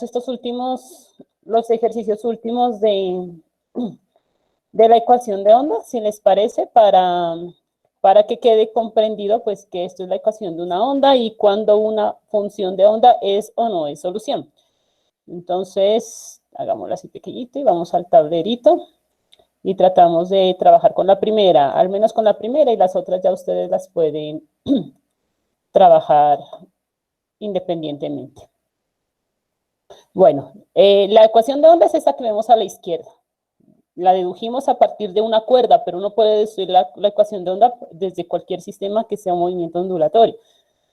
estos los ejercicios últimos de la ecuación de onda, si les parece, para que quede comprendido pues que esto es la ecuación de una onda y cuando una función de onda es o no es solución. Entonces, hagámoslo así pequeñito y vamos al tablerito y tratamos de trabajar con la primera, al menos con la primera, y las otras ya ustedes las pueden trabajar independientemente. Bueno, la ecuación de onda es esta que vemos a la izquierda. La dedujimos a partir de una cuerda, pero uno puede deducir la ecuación de onda desde cualquier sistema que sea un movimiento ondulatorio.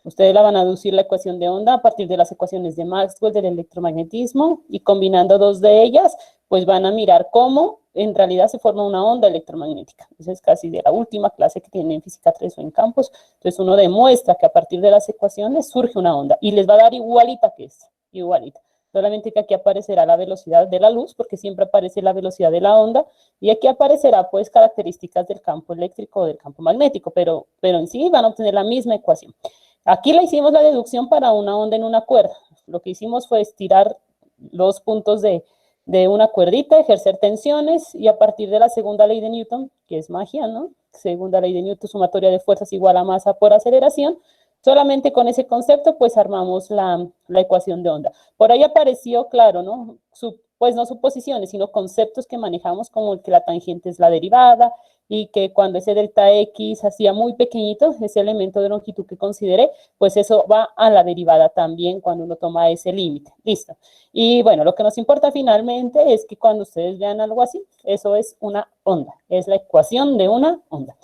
Ustedes la van a deducir la ecuación de onda a partir de las ecuaciones de Maxwell del electromagnetismo y combinando dos de ellas, pues van a mirar cómo en realidad se forma una onda electromagnética. Esa es casi de la última clase que tienen en Física 3 o en campos. Entonces uno demuestra que a partir de las ecuaciones surge una onda y les va a dar igualita que esta, igualita. Solamente que aquí aparecerá la velocidad de la luz, porque siempre aparece la velocidad de la onda, y aquí aparecerá pues características del campo eléctrico o del campo magnético, pero en sí van a obtener la misma ecuación. Aquí le hicimos la deducción para una onda en una cuerda. Lo que hicimos fue estirar los puntos de una cuerdita, ejercer tensiones, y a partir de la segunda ley de Newton, que es magia, ¿no? Segunda ley de Newton, sumatoria de fuerzas igual a masa por aceleración, solamente con ese concepto, pues armamos la ecuación de onda. Por ahí apareció, claro, ¿no? Pues no suposiciones, sino conceptos que manejamos como que la tangente es la derivada y que cuando ese delta X hacía muy pequeñito, ese elemento de longitud que consideré, pues eso va a la derivada también cuando uno toma ese límite. Listo. Y bueno, lo que nos importa finalmente es que cuando ustedes vean algo así, eso es una onda, es la ecuación de una onda.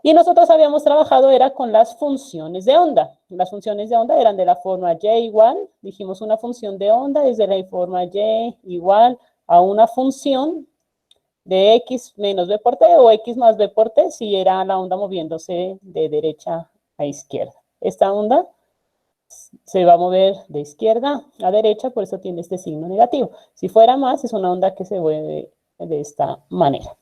Y nosotros habíamos trabajado era con las funciones de onda. Las funciones de onda eran de la forma y igual, dijimos una función de onda es de la forma y igual a una función de x menos b por t o x más b por t si era la onda moviéndose de derecha a izquierda. Esta onda se va a mover de izquierda a derecha, por eso tiene este signo negativo. Si fuera más, es una onda que se mueve de esta manera.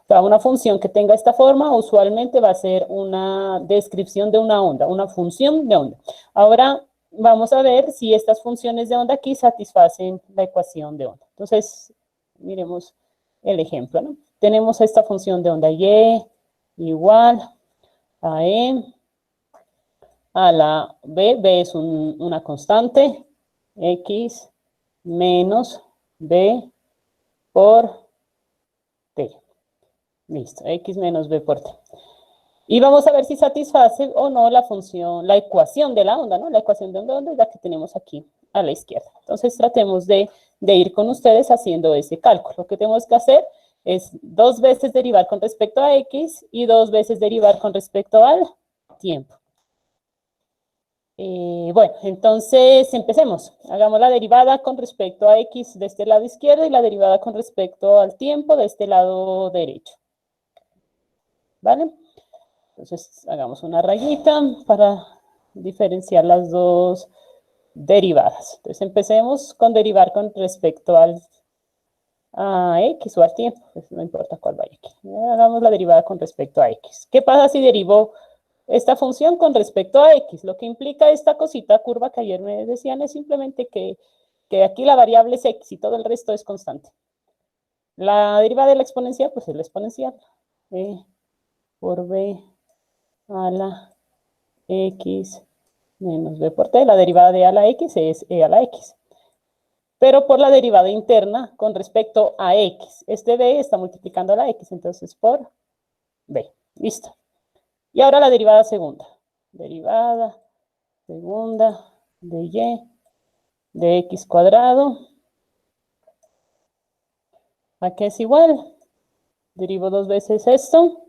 O sea, una función que tenga esta forma usualmente va a ser una descripción de una onda, una función de onda. Ahora vamos a ver si estas funciones de onda aquí satisfacen la ecuación de onda. Entonces, miremos el ejemplo, ¿no? Tenemos esta función de onda y igual a e a la b. B es una constante, x menos b por t. Listo, x menos b por t. Y vamos a ver si satisface o no la función, la ecuación de la onda, ¿no? La ecuación de onda es la que tenemos aquí a la izquierda. Entonces tratemos de ir con ustedes haciendo ese cálculo. Lo que tenemos que hacer es 2 veces derivar con respecto a x y 2 veces derivar con respecto al tiempo. Bueno, entonces empecemos. Hagamos la derivada con respecto a x de este lado izquierdo y la derivada con respecto al tiempo de este lado derecho. ¿Vale? Entonces hagamos una rayita para diferenciar las dos derivadas. Entonces empecemos con derivar con respecto a x o al tiempo, pues no importa cuál vaya aquí. Hagamos la derivada con respecto a x. ¿Qué pasa si derivo esta función con respecto a x? Lo que implica esta cosita curva que ayer me decían es simplemente que aquí la variable es x y todo el resto es constante. La derivada de la exponencial, pues es la exponencial. E por b a la x menos b por t. La derivada de a la x es e a la x. Pero por la derivada interna con respecto a x. Este b está multiplicando a la x, entonces por b. Listo. Y ahora la derivada segunda. Derivada segunda de y de x cuadrado. ¿A qué es igual? Derivo 2 veces esto.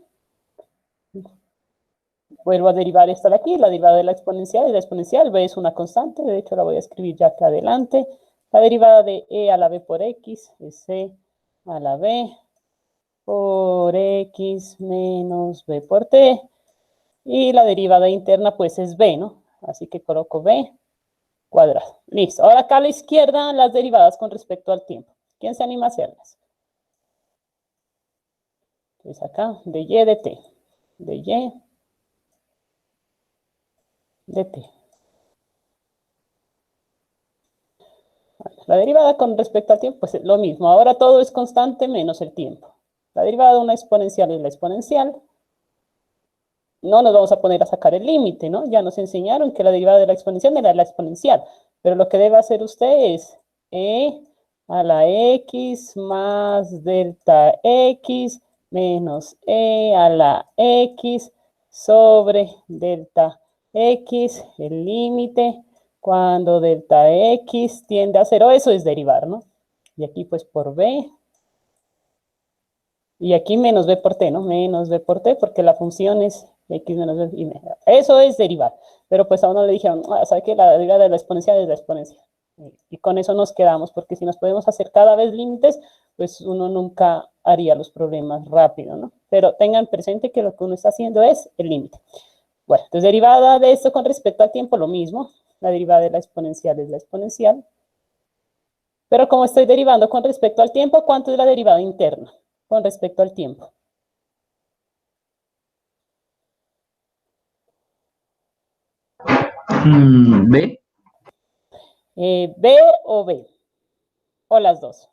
Vuelvo a derivar esta de aquí, la derivada de la exponencial, y la exponencial b es una constante, de hecho la voy a escribir ya acá adelante. La derivada de e a la b por x es e a la b por x menos b por t. Y la derivada interna pues es b, ¿no? Así que coloco b cuadrado. Listo. Ahora acá a la izquierda las derivadas con respecto al tiempo. ¿Quién se anima a hacerlas? Entonces acá de y de t. De y de t. la derivada con respecto al tiempo, pues es lo mismo. Ahora todo es constante menos el tiempo. La derivada de una exponencial es la exponencial. No nos vamos a poner a sacar el límite, ¿no? Ya nos enseñaron que la derivada de la exponencial era la exponencial. Pero lo que debe hacer usted es e a la x más delta x menos e a la x sobre delta x, el límite cuando delta x tiende a 0. Eso es derivar, ¿no? Y aquí pues por b. Y aquí menos b por t, ¿no? Menos b por t, porque la función es x menos b. Y eso es derivar. Pero pues a uno le dijeron, ¿sabe qué? La derivada de la exponencial es la exponencial. Y con eso nos quedamos, porque si nos podemos hacer cada vez límites, pues uno nunca haría los problemas rápido, ¿no? Pero tengan presente que lo que uno está haciendo es el límite. Bueno, entonces derivada de esto con respecto al tiempo, lo mismo. La derivada de la exponencial es la exponencial. Pero como estoy derivando con respecto al tiempo, ¿cuánto es la derivada interna con respecto al tiempo? B. ¿B o B? O las dos.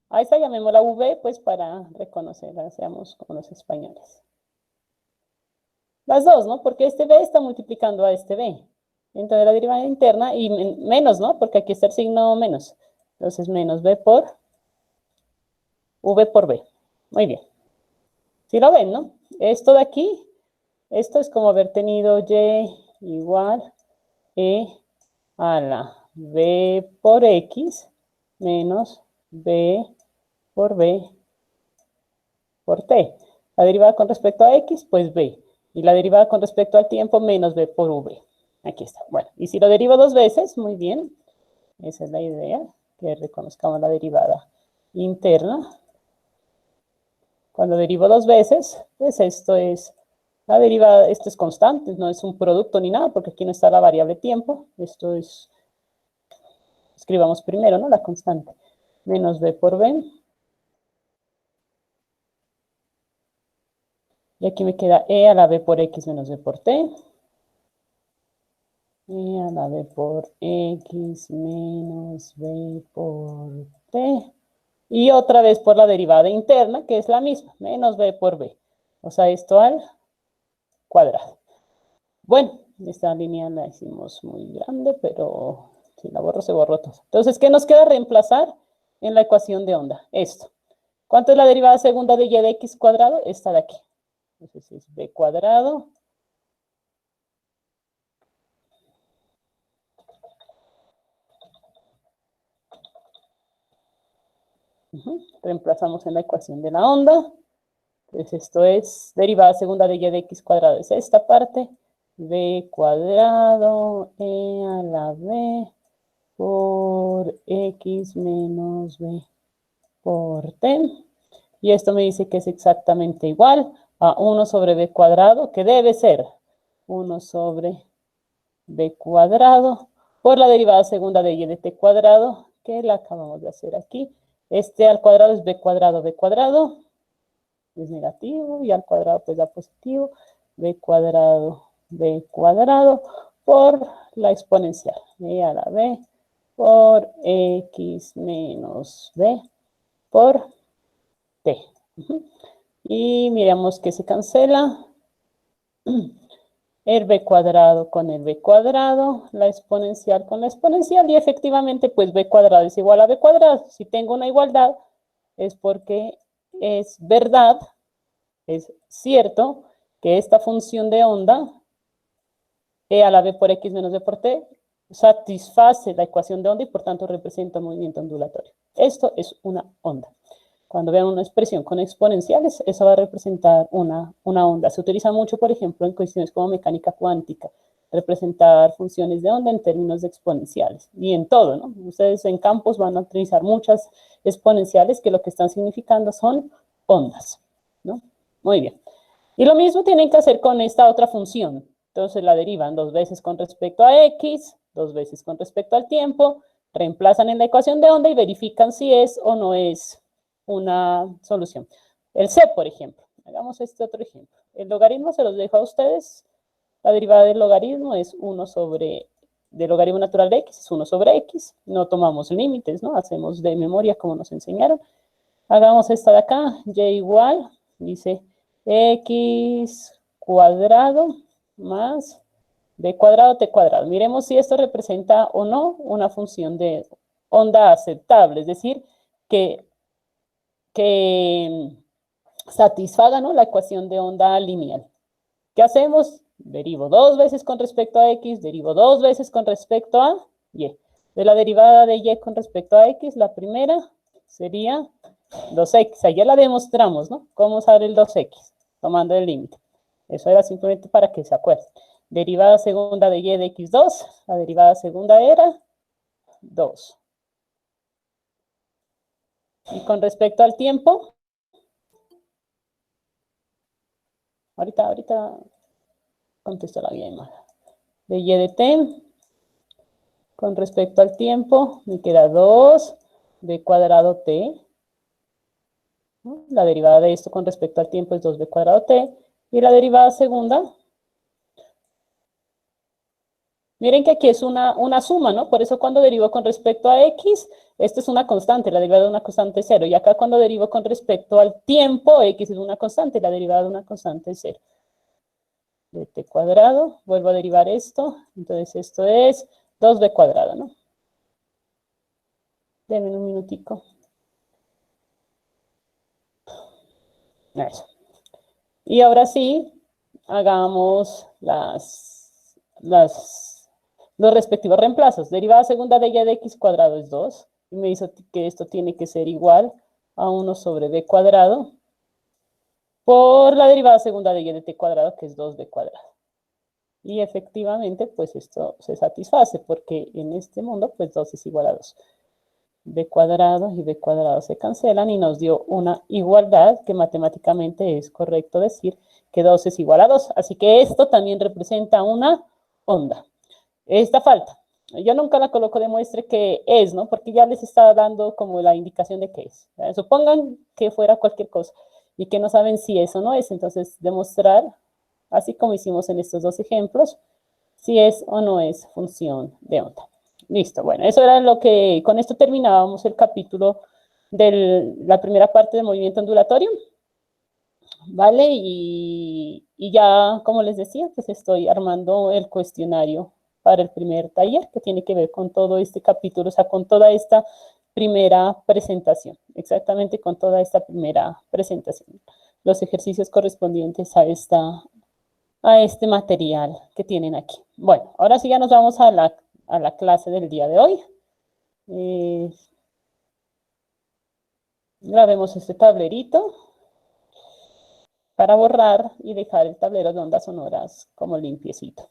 A esta llamémosla V, pues para reconocerla, seamos como los españoles. Las dos, ¿no? Porque este B está multiplicando a este B. Entonces la derivada interna y menos, ¿no? Porque aquí está el signo menos. Entonces menos B por V por B. Muy bien. Si lo ven, ¿no? Esto de aquí, esto es como haber tenido Y igual E a la B por X menos B por B por T. La derivada con respecto a X, pues B. Y la derivada con respecto al tiempo, menos B por V. Aquí está. Bueno, y si lo derivo dos veces, muy bien. Esa es la idea, que reconozcamos la derivada interna. Cuando derivo dos veces, pues esto es la derivada, esto es constante, no es un producto ni nada, porque aquí no está la variable tiempo. Esto es, escribamos primero, ¿no? La constante. Menos B por B. Y aquí me queda E a la B por X menos B por T. E a la B por X menos B por T. Y otra vez por la derivada interna, que es la misma, menos B por B. O sea, esto al cuadrado. Bueno, esta línea la hicimos muy grande, pero si la borro, se borró todo. Entonces, ¿qué nos queda reemplazar en la ecuación de onda? Esto. ¿Cuánto es la derivada segunda de y de x cuadrado? Esta de aquí. Entonces es b cuadrado. Reemplazamos en la ecuación de la onda. Entonces esto es derivada segunda de y de x cuadrado. Es esta parte. B cuadrado e a la b por x menos b por t. Y esto me dice que es exactamente igual a 1 sobre b cuadrado, que debe ser 1 sobre b cuadrado por la derivada segunda de y de t cuadrado, que la acabamos de hacer aquí. Este al cuadrado es b cuadrado es negativo, y al cuadrado pues da positivo, b cuadrado por la exponencial, e a la b por x menos b por t. Y miremos que se cancela el b cuadrado con el b cuadrado, la exponencial con la exponencial, y efectivamente pues b cuadrado es igual a b cuadrado. Si tengo una igualdad es porque es verdad, es cierto que esta función de onda, e a la b por x menos b por t, satisface la ecuación de onda y por tanto representa un movimiento ondulatorio. Esto es una onda. Cuando vean una expresión con exponenciales, eso va a representar una onda. Se utiliza mucho, por ejemplo, en cuestiones como mecánica cuántica, representar funciones de onda en términos de exponenciales. Y en todo, ¿no? Ustedes en campos van a utilizar muchas exponenciales que lo que están significando son ondas, ¿no? Muy bien. Y lo mismo tienen que hacer con esta otra función. Entonces la derivan dos veces con respecto a x, dos veces con respecto al tiempo, reemplazan en la ecuación de onda y verifican si es o no es una solución. El c, por ejemplo. Hagamos este otro ejemplo. El logaritmo se los dejo a ustedes. La derivada del logaritmo es 1 sobre del logaritmo natural de x es 1 sobre x, no tomamos límites, ¿no? Hacemos de memoria como nos enseñaron. Hagamos esta de acá, y igual, dice x cuadrado más b cuadrado t cuadrado. Miremos si esto representa o no una función de onda aceptable, es decir, que satisfaga, ¿no?, la ecuación de onda lineal. ¿Qué hacemos? Derivo 2 veces con respecto a x, derivo 2 veces con respecto a y. De la derivada de y con respecto a x, la primera sería 2x. Ayer la demostramos, ¿no? ¿Cómo usar el 2x? Tomando el límite. Eso era simplemente para que se acuerden. Derivada segunda de y de x2, la derivada segunda era 2. Y con respecto al tiempo, ahorita contesto la bien mal. De y de t, con respecto al tiempo, me queda 2 b cuadrado t. ¿No? La derivada de esto con respecto al tiempo es 2b cuadrado t. Y la derivada segunda, miren que aquí es una suma, ¿no? Por eso cuando derivo con respecto a x, esto es una constante, la derivada de una constante es 0. Y acá cuando derivo con respecto al tiempo, x es una constante, la derivada de una constante es 0. De t cuadrado, vuelvo a derivar esto, entonces esto es 2b cuadrado, ¿no? Denme un minutico. Eso. Y ahora sí, hagamos los respectivos reemplazos. Derivada segunda de y de x cuadrado es 2. Y me dice que esto tiene que ser igual a 1 sobre b cuadrado por la derivada segunda de y de t cuadrado, que es 2b cuadrado. Y efectivamente, pues esto se satisface, porque en este mundo, pues 2 es igual a 2. B cuadrado y B cuadrado se cancelan y nos dio una igualdad que matemáticamente es correcto decir que 2 es igual a 2. Así que esto también representa una onda. Esta falta. Yo nunca la coloco de muestre que es, ¿no? Porque ya les está dando como la indicación de que es. Supongan que fuera cualquier cosa y que no saben si es o no es. Entonces, demostrar, así como hicimos en estos dos ejemplos, si es o no es función de onda. Listo, bueno, eso era lo que, con esto terminábamos el capítulo de la primera parte del movimiento ondulatorio, ¿vale? Y ya, como les decía, pues estoy armando el cuestionario para el primer taller, que tiene que ver con todo este capítulo, o sea, con toda esta primera presentación, exactamente con toda esta primera presentación. Los ejercicios correspondientes a este material que tienen aquí. Bueno, ahora sí ya nos vamos a la clase del día de hoy. Grabemos este tablerito para borrar y dejar el tablero de ondas sonoras como limpiecito.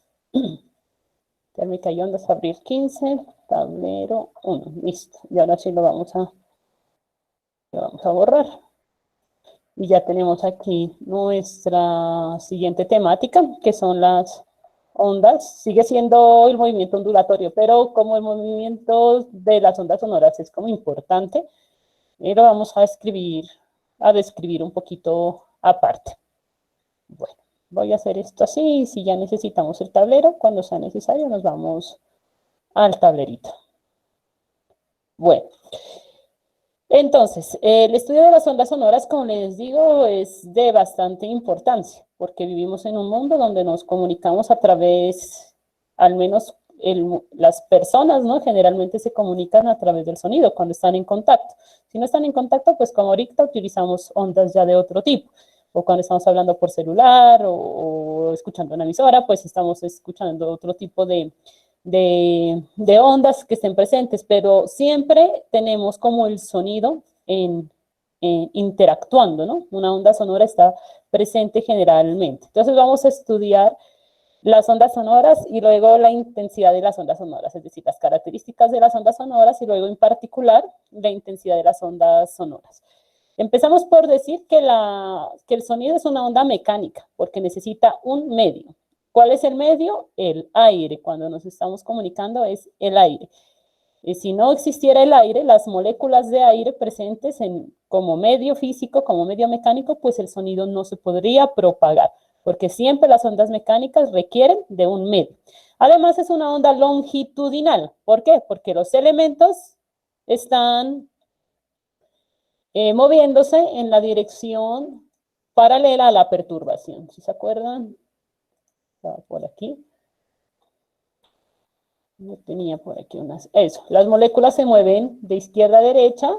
Térmica y ondas, abrir 15, tablero 1, listo. Y ahora sí lo vamos a borrar. Y ya tenemos aquí nuestra siguiente temática, que son las ondas. Sigue siendo el movimiento ondulatorio, pero como el movimiento de las ondas sonoras es como importante, lo vamos a describir un poquito aparte. Bueno, voy a hacer esto así, y si ya necesitamos el tablero, cuando sea necesario nos vamos al tablerito. Bueno. Entonces, el estudio de las ondas sonoras, como les digo, es de bastante importancia, porque vivimos en un mundo donde nos comunicamos a través, al menos las personas, ¿no? Generalmente se comunican a través del sonido cuando están en contacto. Si no están en contacto, pues como ahorita utilizamos ondas ya de otro tipo, o cuando estamos hablando por celular o escuchando una emisora, pues estamos escuchando otro tipo de ondas que estén presentes, pero siempre tenemos como el sonido interactuando, ¿no? Una onda sonora está presente generalmente. Entonces vamos a estudiar las ondas sonoras y luego la intensidad de las ondas sonoras, es decir, las características de las ondas sonoras y luego en particular la intensidad de las ondas sonoras. Empezamos por decir que el sonido es una onda mecánica porque necesita un medio. ¿Cuál es el medio? El aire. Cuando nos estamos comunicando es el aire. Y si no existiera el aire, las moléculas de aire presentes como medio físico, como medio mecánico, pues el sonido no se podría propagar, porque siempre las ondas mecánicas requieren de un medio. Además es una onda longitudinal. ¿Por qué? Porque los elementos están moviéndose en la dirección paralela a la perturbación. ¿Sí se acuerdan? Estaba por aquí. Yo tenía por aquí unas. Eso, las moléculas se mueven de izquierda a derecha,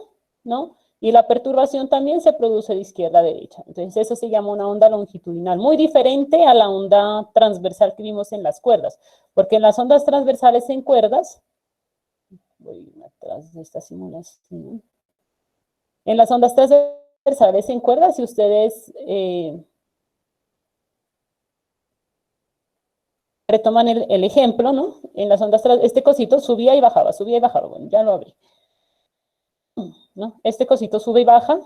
¿no? Y la perturbación también se produce de izquierda a derecha. Entonces eso se llama una onda longitudinal, muy diferente a la onda transversal que vimos en las cuerdas, porque en las ondas transversales en cuerdas, voy atrás de esta simulación, en las ondas transversales en cuerdas, si ustedes retoman el ejemplo, ¿no? En las ondas, este cosito subía y bajaba, bueno, ya lo abrí, ¿no? Este cosito sube y baja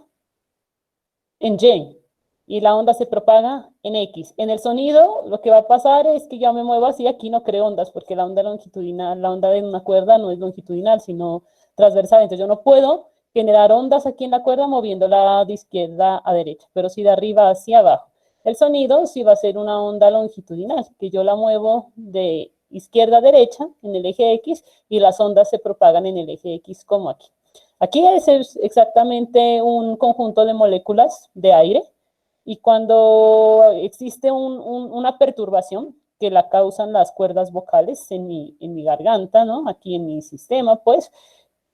en Y, y la onda se propaga en X. En el sonido, lo que va a pasar es que yo me muevo así, aquí no creo ondas, porque la onda longitudinal, la onda de una cuerda no es longitudinal, sino transversal, entonces yo no puedo generar ondas aquí en la cuerda moviéndola de izquierda a derecha, pero sí de arriba hacia abajo. El sonido sí va a ser una onda longitudinal, que yo la muevo de izquierda a derecha en el eje X y las ondas se propagan en el eje X como aquí. Aquí es exactamente un conjunto de moléculas de aire y cuando existe una perturbación que la causan las cuerdas vocales en mi garganta, ¿no? Aquí en mi sistema, pues,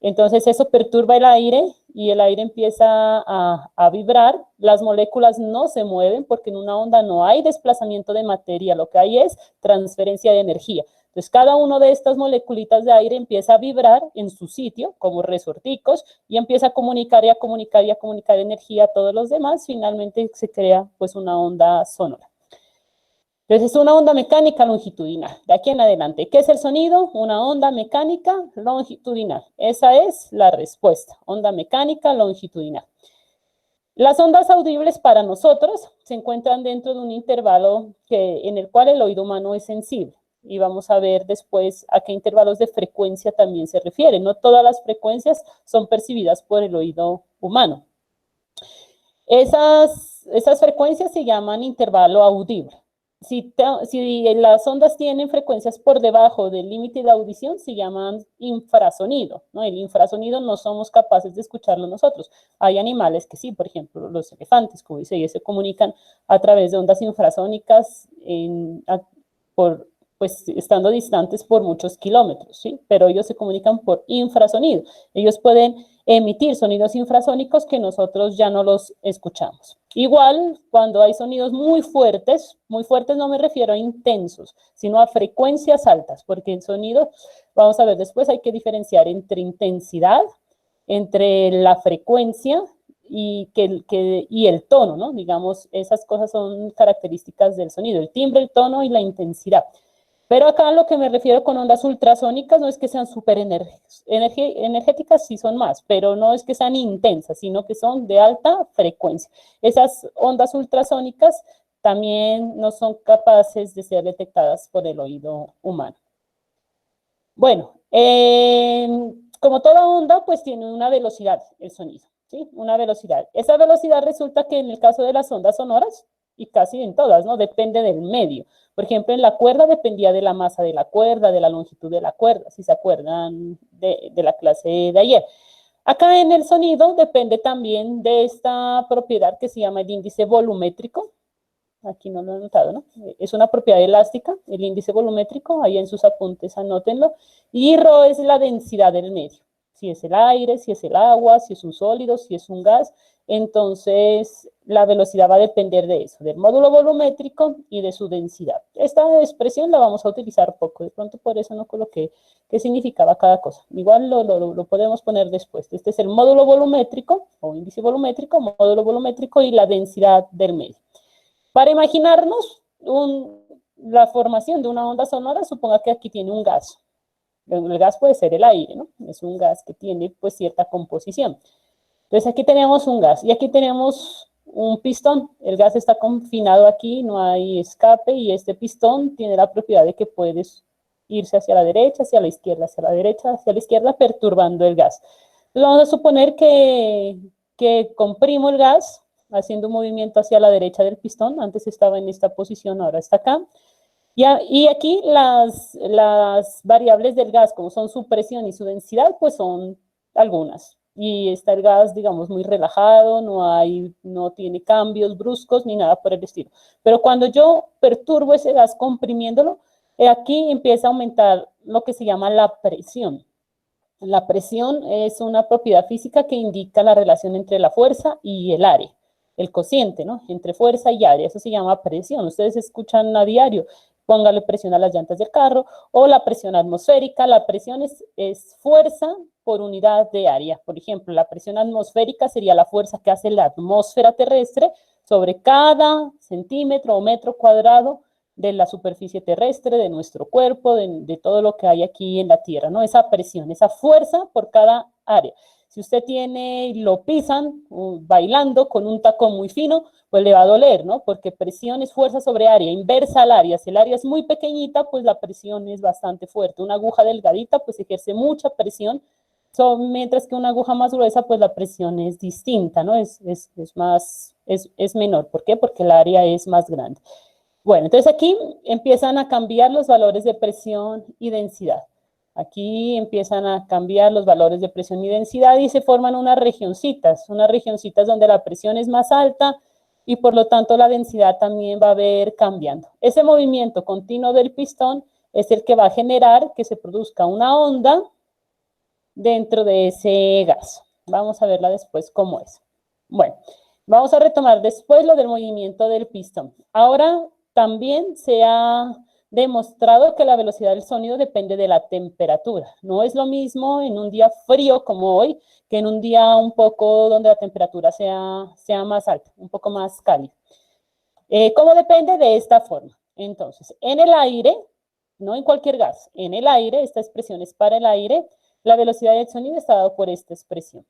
entonces eso perturba el aire y el aire empieza a vibrar. Las moléculas no se mueven porque en una onda no hay desplazamiento de materia, lo que hay es transferencia de energía. Entonces cada una de estas moleculitas de aire empieza a vibrar en su sitio como resorticos y empieza a comunicar y a comunicar y a comunicar energía a todos los demás. Finalmente se crea pues una onda sonora. Entonces es una onda mecánica longitudinal. De aquí en adelante, ¿qué es el sonido? Una onda mecánica longitudinal. Esa es la respuesta, onda mecánica longitudinal. Las ondas audibles para nosotros se encuentran dentro de un intervalo en el cual el oído humano es sensible. Y vamos a ver después a qué intervalos de frecuencia también se refiere. No todas las frecuencias son percibidas por el oído humano. Esas frecuencias se llaman intervalo audible. Si las ondas tienen frecuencias por debajo del límite de audición, se llaman infrasonido, ¿no? El infrasonido no somos capaces de escucharlo nosotros. Hay animales que sí, por ejemplo, los elefantes, como dice, se comunican a través de ondas infrasónicas pues estando distantes por muchos kilómetros, ¿sí? Pero ellos se comunican por infrasonido. Ellos pueden emitir sonidos infrasónicos que nosotros ya no los escuchamos. Igual, cuando hay sonidos muy fuertes no me refiero a intensos, sino a frecuencias altas, porque el sonido, vamos a ver después, hay que diferenciar entre intensidad, entre la frecuencia y el tono, ¿no? Digamos, esas cosas son características del sonido, el timbre, el tono y la intensidad. Pero acá lo que me refiero con ondas ultrasónicas no es que sean súper energéticas, sí son más, pero no es que sean intensas, sino que son de alta frecuencia. Esas ondas ultrasónicas también no son capaces de ser detectadas por el oído humano. Bueno, como toda onda, pues tiene una velocidad el sonido, ¿sí? Una velocidad. Esa velocidad resulta que en el caso de las ondas sonoras, y casi en todas, ¿no? Depende del medio. Por ejemplo, en la cuerda dependía de la masa de la cuerda, de la longitud de la cuerda, si se acuerdan de la clase de ayer. Acá en el sonido depende también de esta propiedad que se llama el índice volumétrico. Aquí no lo he notado, ¿no? Es una propiedad elástica, el índice volumétrico, ahí en sus apuntes anótenlo. Y ρ es la densidad del medio. Si es el aire, si es el agua, si es un sólido, si es un gas. Entonces, la velocidad va a depender de eso, del módulo volumétrico y de su densidad. Esta expresión la vamos a utilizar poco, de pronto por eso no coloqué qué significaba cada cosa. Igual lo podemos poner después. Este es el módulo volumétrico, o índice volumétrico, módulo volumétrico y la densidad del medio. Para imaginarnos la formación de una onda sonora, suponga que aquí tiene un gas. El gas puede ser el aire, ¿no? Es un gas que tiene pues cierta composición. Entonces aquí tenemos un gas y aquí tenemos un pistón. El gas está confinado aquí, no hay escape y este pistón tiene la propiedad de que puede irse hacia la derecha, hacia la izquierda, hacia la derecha, hacia la izquierda, perturbando el gas. Entonces vamos a suponer que comprimo el gas haciendo un movimiento hacia la derecha del pistón. Antes estaba en esta posición, ahora está acá. Y aquí las variables del gas, como son su presión y su densidad, pues son algunas. Y está el gas, digamos, muy relajado, no tiene cambios bruscos ni nada por el estilo. Pero cuando yo perturbo ese gas comprimiéndolo, aquí empieza a aumentar lo que se llama la presión. La presión es una propiedad física que indica la relación entre la fuerza y el área, el cociente, ¿no? Entre fuerza y área, eso se llama presión. Ustedes escuchan a diario, póngale presión a las llantas del carro, o la presión atmosférica. La presión es fuerza por unidad de área. Por ejemplo, la presión atmosférica sería la fuerza que hace la atmósfera terrestre sobre cada centímetro o metro cuadrado de la superficie terrestre, de nuestro cuerpo, de todo lo que hay aquí en la Tierra, ¿no? Esa presión, esa fuerza por cada área. Si usted lo pisan bailando con un tacón muy fino, pues le va a doler, ¿no? Porque presión es fuerza sobre área, inversa al área. Si el área es muy pequeñita, pues la presión es bastante fuerte. Una aguja delgadita, pues ejerce mucha presión, mientras que una aguja más gruesa, pues la presión es distinta, ¿no? Es menor. ¿Por qué? Porque el área es más grande. Bueno, entonces aquí empiezan a cambiar los valores de presión y densidad. Aquí empiezan a cambiar los valores de presión y densidad y se forman unas regioncitas donde la presión es más alta y por lo tanto la densidad también va a ver cambiando. Ese movimiento continuo del pistón es el que va a generar que se produzca una onda dentro de ese gas. Vamos a verla después cómo es. Bueno, vamos a retomar después lo del movimiento del pistón. Ahora también se ha demostrado que la velocidad del sonido depende de la temperatura. No es lo mismo en un día frío como hoy que en un día un poco donde la temperatura sea más alta, un poco más cálida. ¿Cómo depende? De esta forma. Entonces, en el aire, no en cualquier gas, en el aire, esta expresión es para el aire, la velocidad del sonido está dada por esta expresión.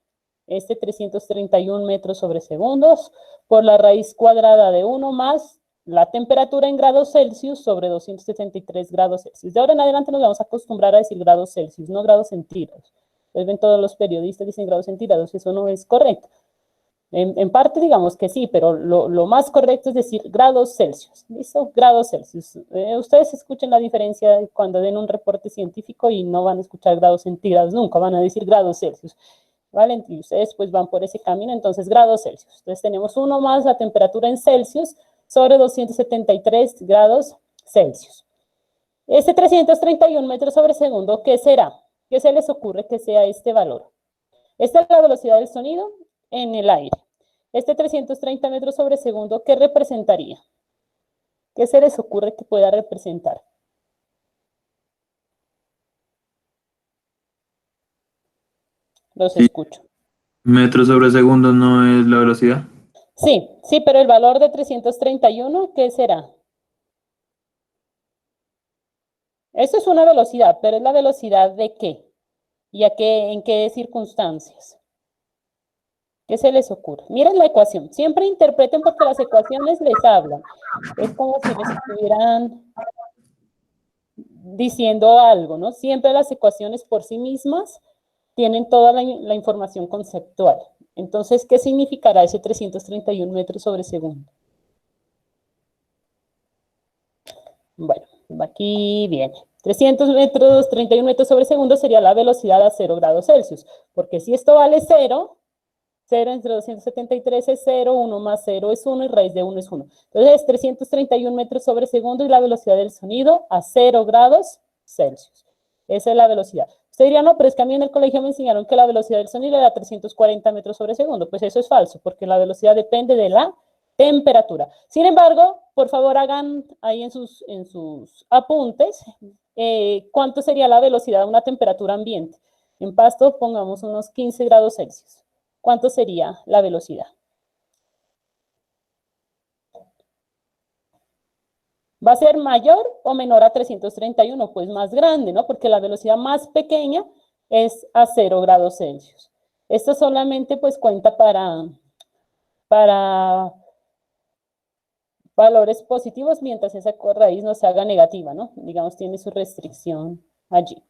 331 metros sobre segundos por la raíz cuadrada de 1 más la temperatura en grados Celsius sobre 273 grados Celsius. De ahora en adelante nos vamos a acostumbrar a decir grados Celsius, no grados centígrados. Entonces ven, todos los periodistas dicen grados centígrados, eso no es correcto. En parte digamos que sí, pero lo más correcto es decir grados Celsius. ¿Listo? Grados Celsius. Ustedes escuchen la diferencia cuando den un reporte científico y no van a escuchar grados centígrados nunca, van a decir grados Celsius. ¿Vale? Y ustedes pues van por ese camino, entonces grados Celsius. Entonces tenemos 1 más la temperatura en Celsius sobre 273 grados Celsius. 331 metros sobre segundo, ¿qué será? ¿Qué se les ocurre que sea este valor? Esta es la velocidad del sonido en el aire. 330 metros sobre segundo, ¿qué representaría? ¿Qué se les ocurre que pueda representar? Los escucho. Metros sobre segundo no es la velocidad. Sí, sí, pero el valor de 331, ¿qué será? Eso es una velocidad, pero ¿es la velocidad de qué? ¿Y en qué circunstancias? ¿Qué se les ocurre? Miren la ecuación. Siempre interpreten porque las ecuaciones les hablan. Es como si les estuvieran diciendo algo, ¿no? Siempre las ecuaciones por sí mismas tienen toda la información conceptual. Entonces, ¿qué significará ese 331 metros sobre segundo? Bueno, aquí viene. 31 metros sobre segundo sería la velocidad a 0 grados Celsius, porque si esto vale 0, 0 entre 273 es 0, 1 más 0 es 1 y raíz de 1 es 1. Entonces es 331 metros sobre segundo y la velocidad del sonido a 0 grados Celsius. Esa es la velocidad. Usted diría, no, pero es que a mí en el colegio me enseñaron que la velocidad del sonido era 340 metros sobre segundo. Pues eso es falso, porque la velocidad depende de la temperatura. Sin embargo, por favor hagan ahí en sus apuntes cuánto sería la velocidad a una temperatura ambiente. En Pasto pongamos unos 15 grados Celsius. ¿Cuánto sería la velocidad? ¿Va a ser mayor o menor a 331? Pues más grande, ¿no? Porque la velocidad más pequeña es a 0 grados Celsius. Esto solamente pues cuenta para valores positivos mientras esa raíz no se haga negativa, ¿no? Digamos, tiene su restricción allí.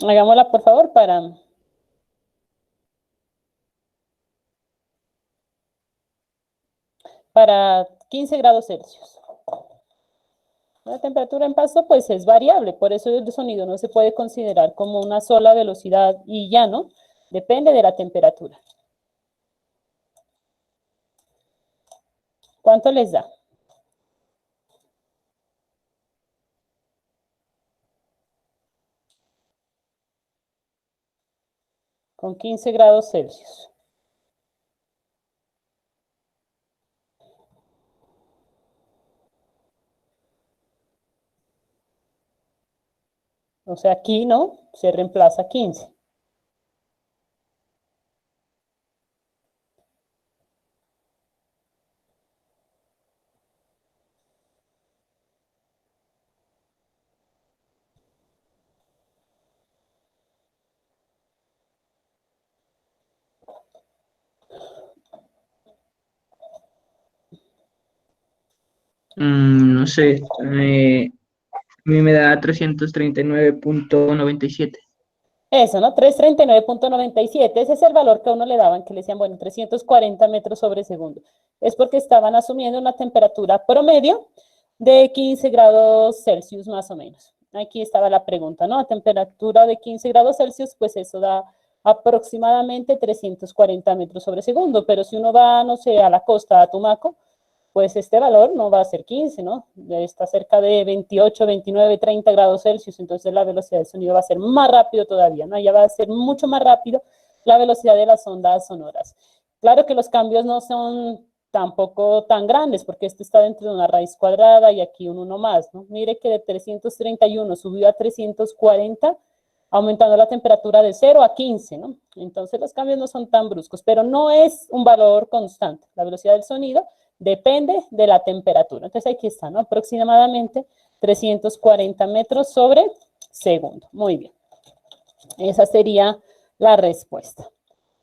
Hagámosla, por favor, para para 15 grados Celsius. La temperatura en pasto pues es variable, por eso el sonido no se puede considerar como una sola velocidad y ya, ¿no? Depende de la temperatura. ¿Cuánto les da? Con 15 grados Celsius. O sea, aquí, ¿no? Se reemplaza 15. No sé, a mí me da 339.97. Eso, ¿no? 339.97. Ese es el valor que a uno le daban, que le decían, bueno, 340 metros sobre segundo. Es porque estaban asumiendo una temperatura promedio de 15 grados Celsius más o menos. Aquí estaba la pregunta, ¿no? A temperatura de 15 grados Celsius, pues eso da aproximadamente 340 metros sobre segundo. Pero si uno va, no sé, a la costa, a Tumaco, pues este valor no va a ser 15, ¿no? Está cerca de 28, 29, 30 grados Celsius, entonces la velocidad del sonido va a ser más rápido todavía, ¿no? Ya va a ser mucho más rápido la velocidad de las ondas sonoras. Claro que los cambios no son tampoco tan grandes, porque esto está dentro de una raíz cuadrada y aquí un 1 más, ¿no? Mire que de 331 subió a 340, aumentando la temperatura de 0 a 15, ¿no? Entonces los cambios no son tan bruscos, pero no es un valor constante. La velocidad del sonido depende de la temperatura. Entonces aquí está, ¿no? Aproximadamente 340 metros sobre segundo. Muy bien. Esa sería la respuesta.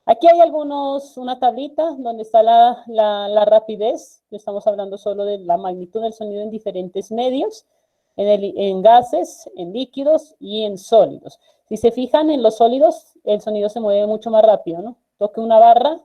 Aquí hay una tablita donde está la rapidez. Estamos hablando solo de la magnitud del sonido en diferentes medios, en gases, en líquidos y en sólidos. Si se fijan en los sólidos, el sonido se mueve mucho más rápido, ¿no? Toque una barra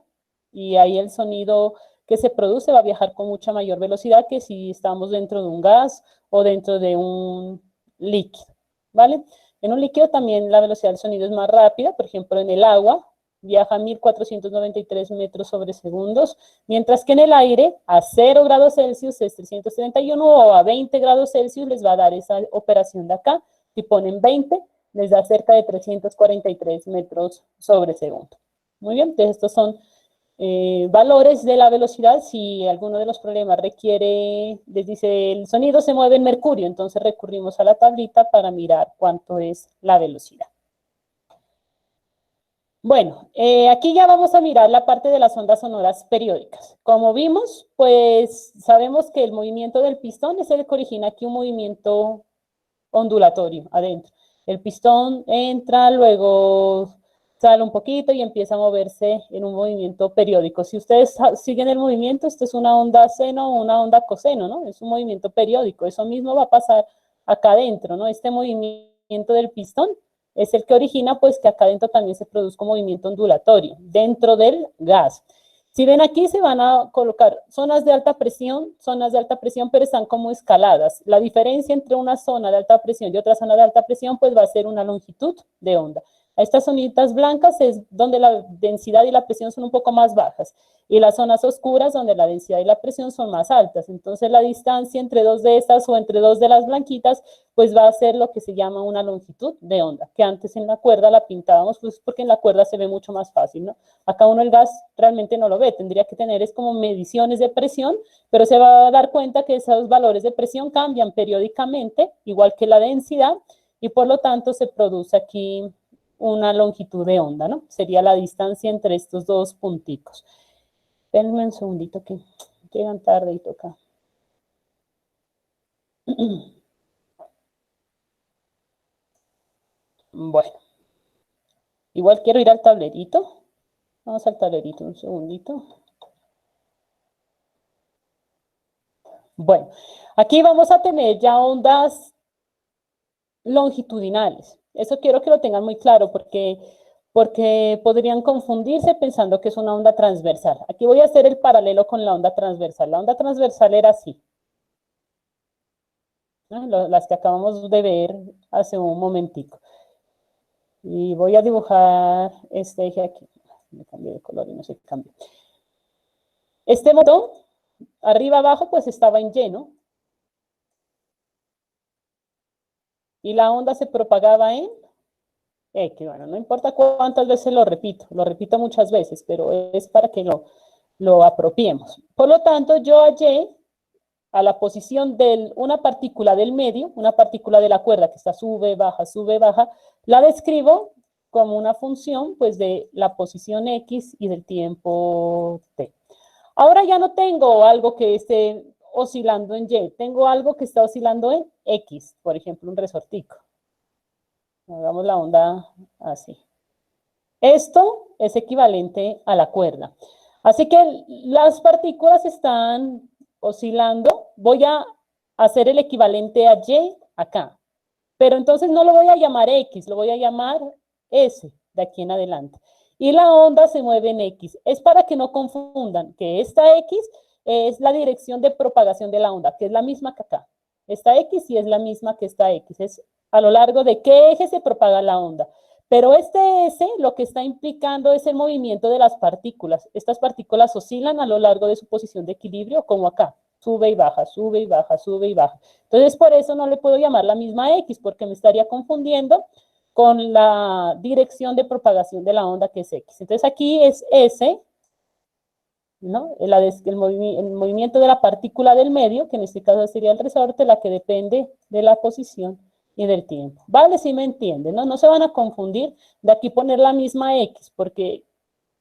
y ahí el sonido que se produce va a viajar con mucha mayor velocidad que si estamos dentro de un gas o dentro de un líquido, ¿vale? En un líquido también la velocidad del sonido es más rápida, por ejemplo, en el agua viaja a 1493 metros sobre segundos, mientras que en el aire a 0 grados Celsius es 331 o a 20 grados Celsius les va a dar esa operación de acá. Si ponen 20, les da cerca de 343 metros sobre segundo. Muy bien, entonces estos son valores de la velocidad. Si alguno de los problemas requiere, les dice el sonido se mueve en mercurio, entonces recurrimos a la tablita para mirar cuánto es la velocidad. Bueno, aquí ya vamos a mirar la parte de las ondas sonoras periódicas. Como vimos, pues sabemos que el movimiento del pistón es el que origina aquí un movimiento ondulatorio adentro. El pistón entra, luego sale un poquito y empieza a moverse en un movimiento periódico. Si ustedes siguen el movimiento, esto es una onda seno o una onda coseno, ¿no? Es un movimiento periódico. Eso mismo va a pasar acá adentro, ¿no? Este movimiento del pistón es el que origina, pues, que acá adentro también se produzca un movimiento ondulatorio dentro del gas. Si ven aquí se van a colocar zonas de alta presión, pero están como escaladas. La diferencia entre una zona de alta presión y otra zona de alta presión, pues va a ser una longitud de onda. Estas zonitas blancas es donde la densidad y la presión son un poco más bajas, y las zonas oscuras donde la densidad y la presión son más altas. Entonces la distancia entre dos de estas o entre dos de las blanquitas, pues va a ser lo que se llama una longitud de onda, que antes en la cuerda la pintábamos, pues porque en la cuerda se ve mucho más fácil, ¿no? Acá uno el gas realmente no lo ve, tendría que tener es como mediciones de presión, pero se va a dar cuenta que esos valores de presión cambian periódicamente, igual que la densidad, y por lo tanto se produce aquí una longitud de onda, ¿no? Sería la distancia entre estos dos punticos. Espérenme un segundito que llegan tarde y toca. Bueno, igual quiero ir al tablerito. Vamos al tablerito un segundito. Bueno, aquí vamos a tener ya ondas longitudinales. Eso quiero que lo tengan muy claro porque porque podrían confundirse pensando que es una onda transversal. Aquí voy a hacer el paralelo con la onda transversal. La onda transversal era así, ¿no? Las que acabamos de ver hace un momentico. Y voy a dibujar este eje aquí. Me cambié de color y no se cambió. Este botón, arriba abajo, pues estaba en Y, ¿no? Y la onda se propagaba en X. Bueno, no importa cuántas veces lo repito muchas veces, pero es para que lo apropiemos. Por lo tanto, yo a Y, a la posición de una partícula del medio, una partícula de la cuerda que está sube, baja, la describo como una función pues de la posición X y del tiempo T. Ahora ya no tengo algo que esté oscilando en Y, tengo algo que está oscilando en X, por ejemplo, un resortico. Hagamos la onda así. Esto es equivalente a la cuerda. Así que las partículas están oscilando. Voy a hacer el equivalente a Y acá. Pero entonces no lo voy a llamar X, lo voy a llamar S de aquí en adelante. Y la onda se mueve en X. Es para que no confundan que esta X es la dirección de propagación de la onda, que es la misma que acá. Esta X sí es la misma que esta X. Es a lo largo de qué eje se propaga la onda. Pero este S lo que está implicando es el movimiento de las partículas. Estas partículas oscilan a lo largo de su posición de equilibrio, como acá. Sube y baja, sube y baja, sube y baja. Entonces, por eso no le puedo llamar la misma X, porque me estaría confundiendo con la dirección de propagación de la onda, que es X. Entonces, aquí es S, ¿no? El movimiento de la partícula del medio, que en este caso sería el resorte, la que depende de la posición y del tiempo. ¿Vale? Si me entienden, ¿no? No se van a confundir de aquí poner la misma X, porque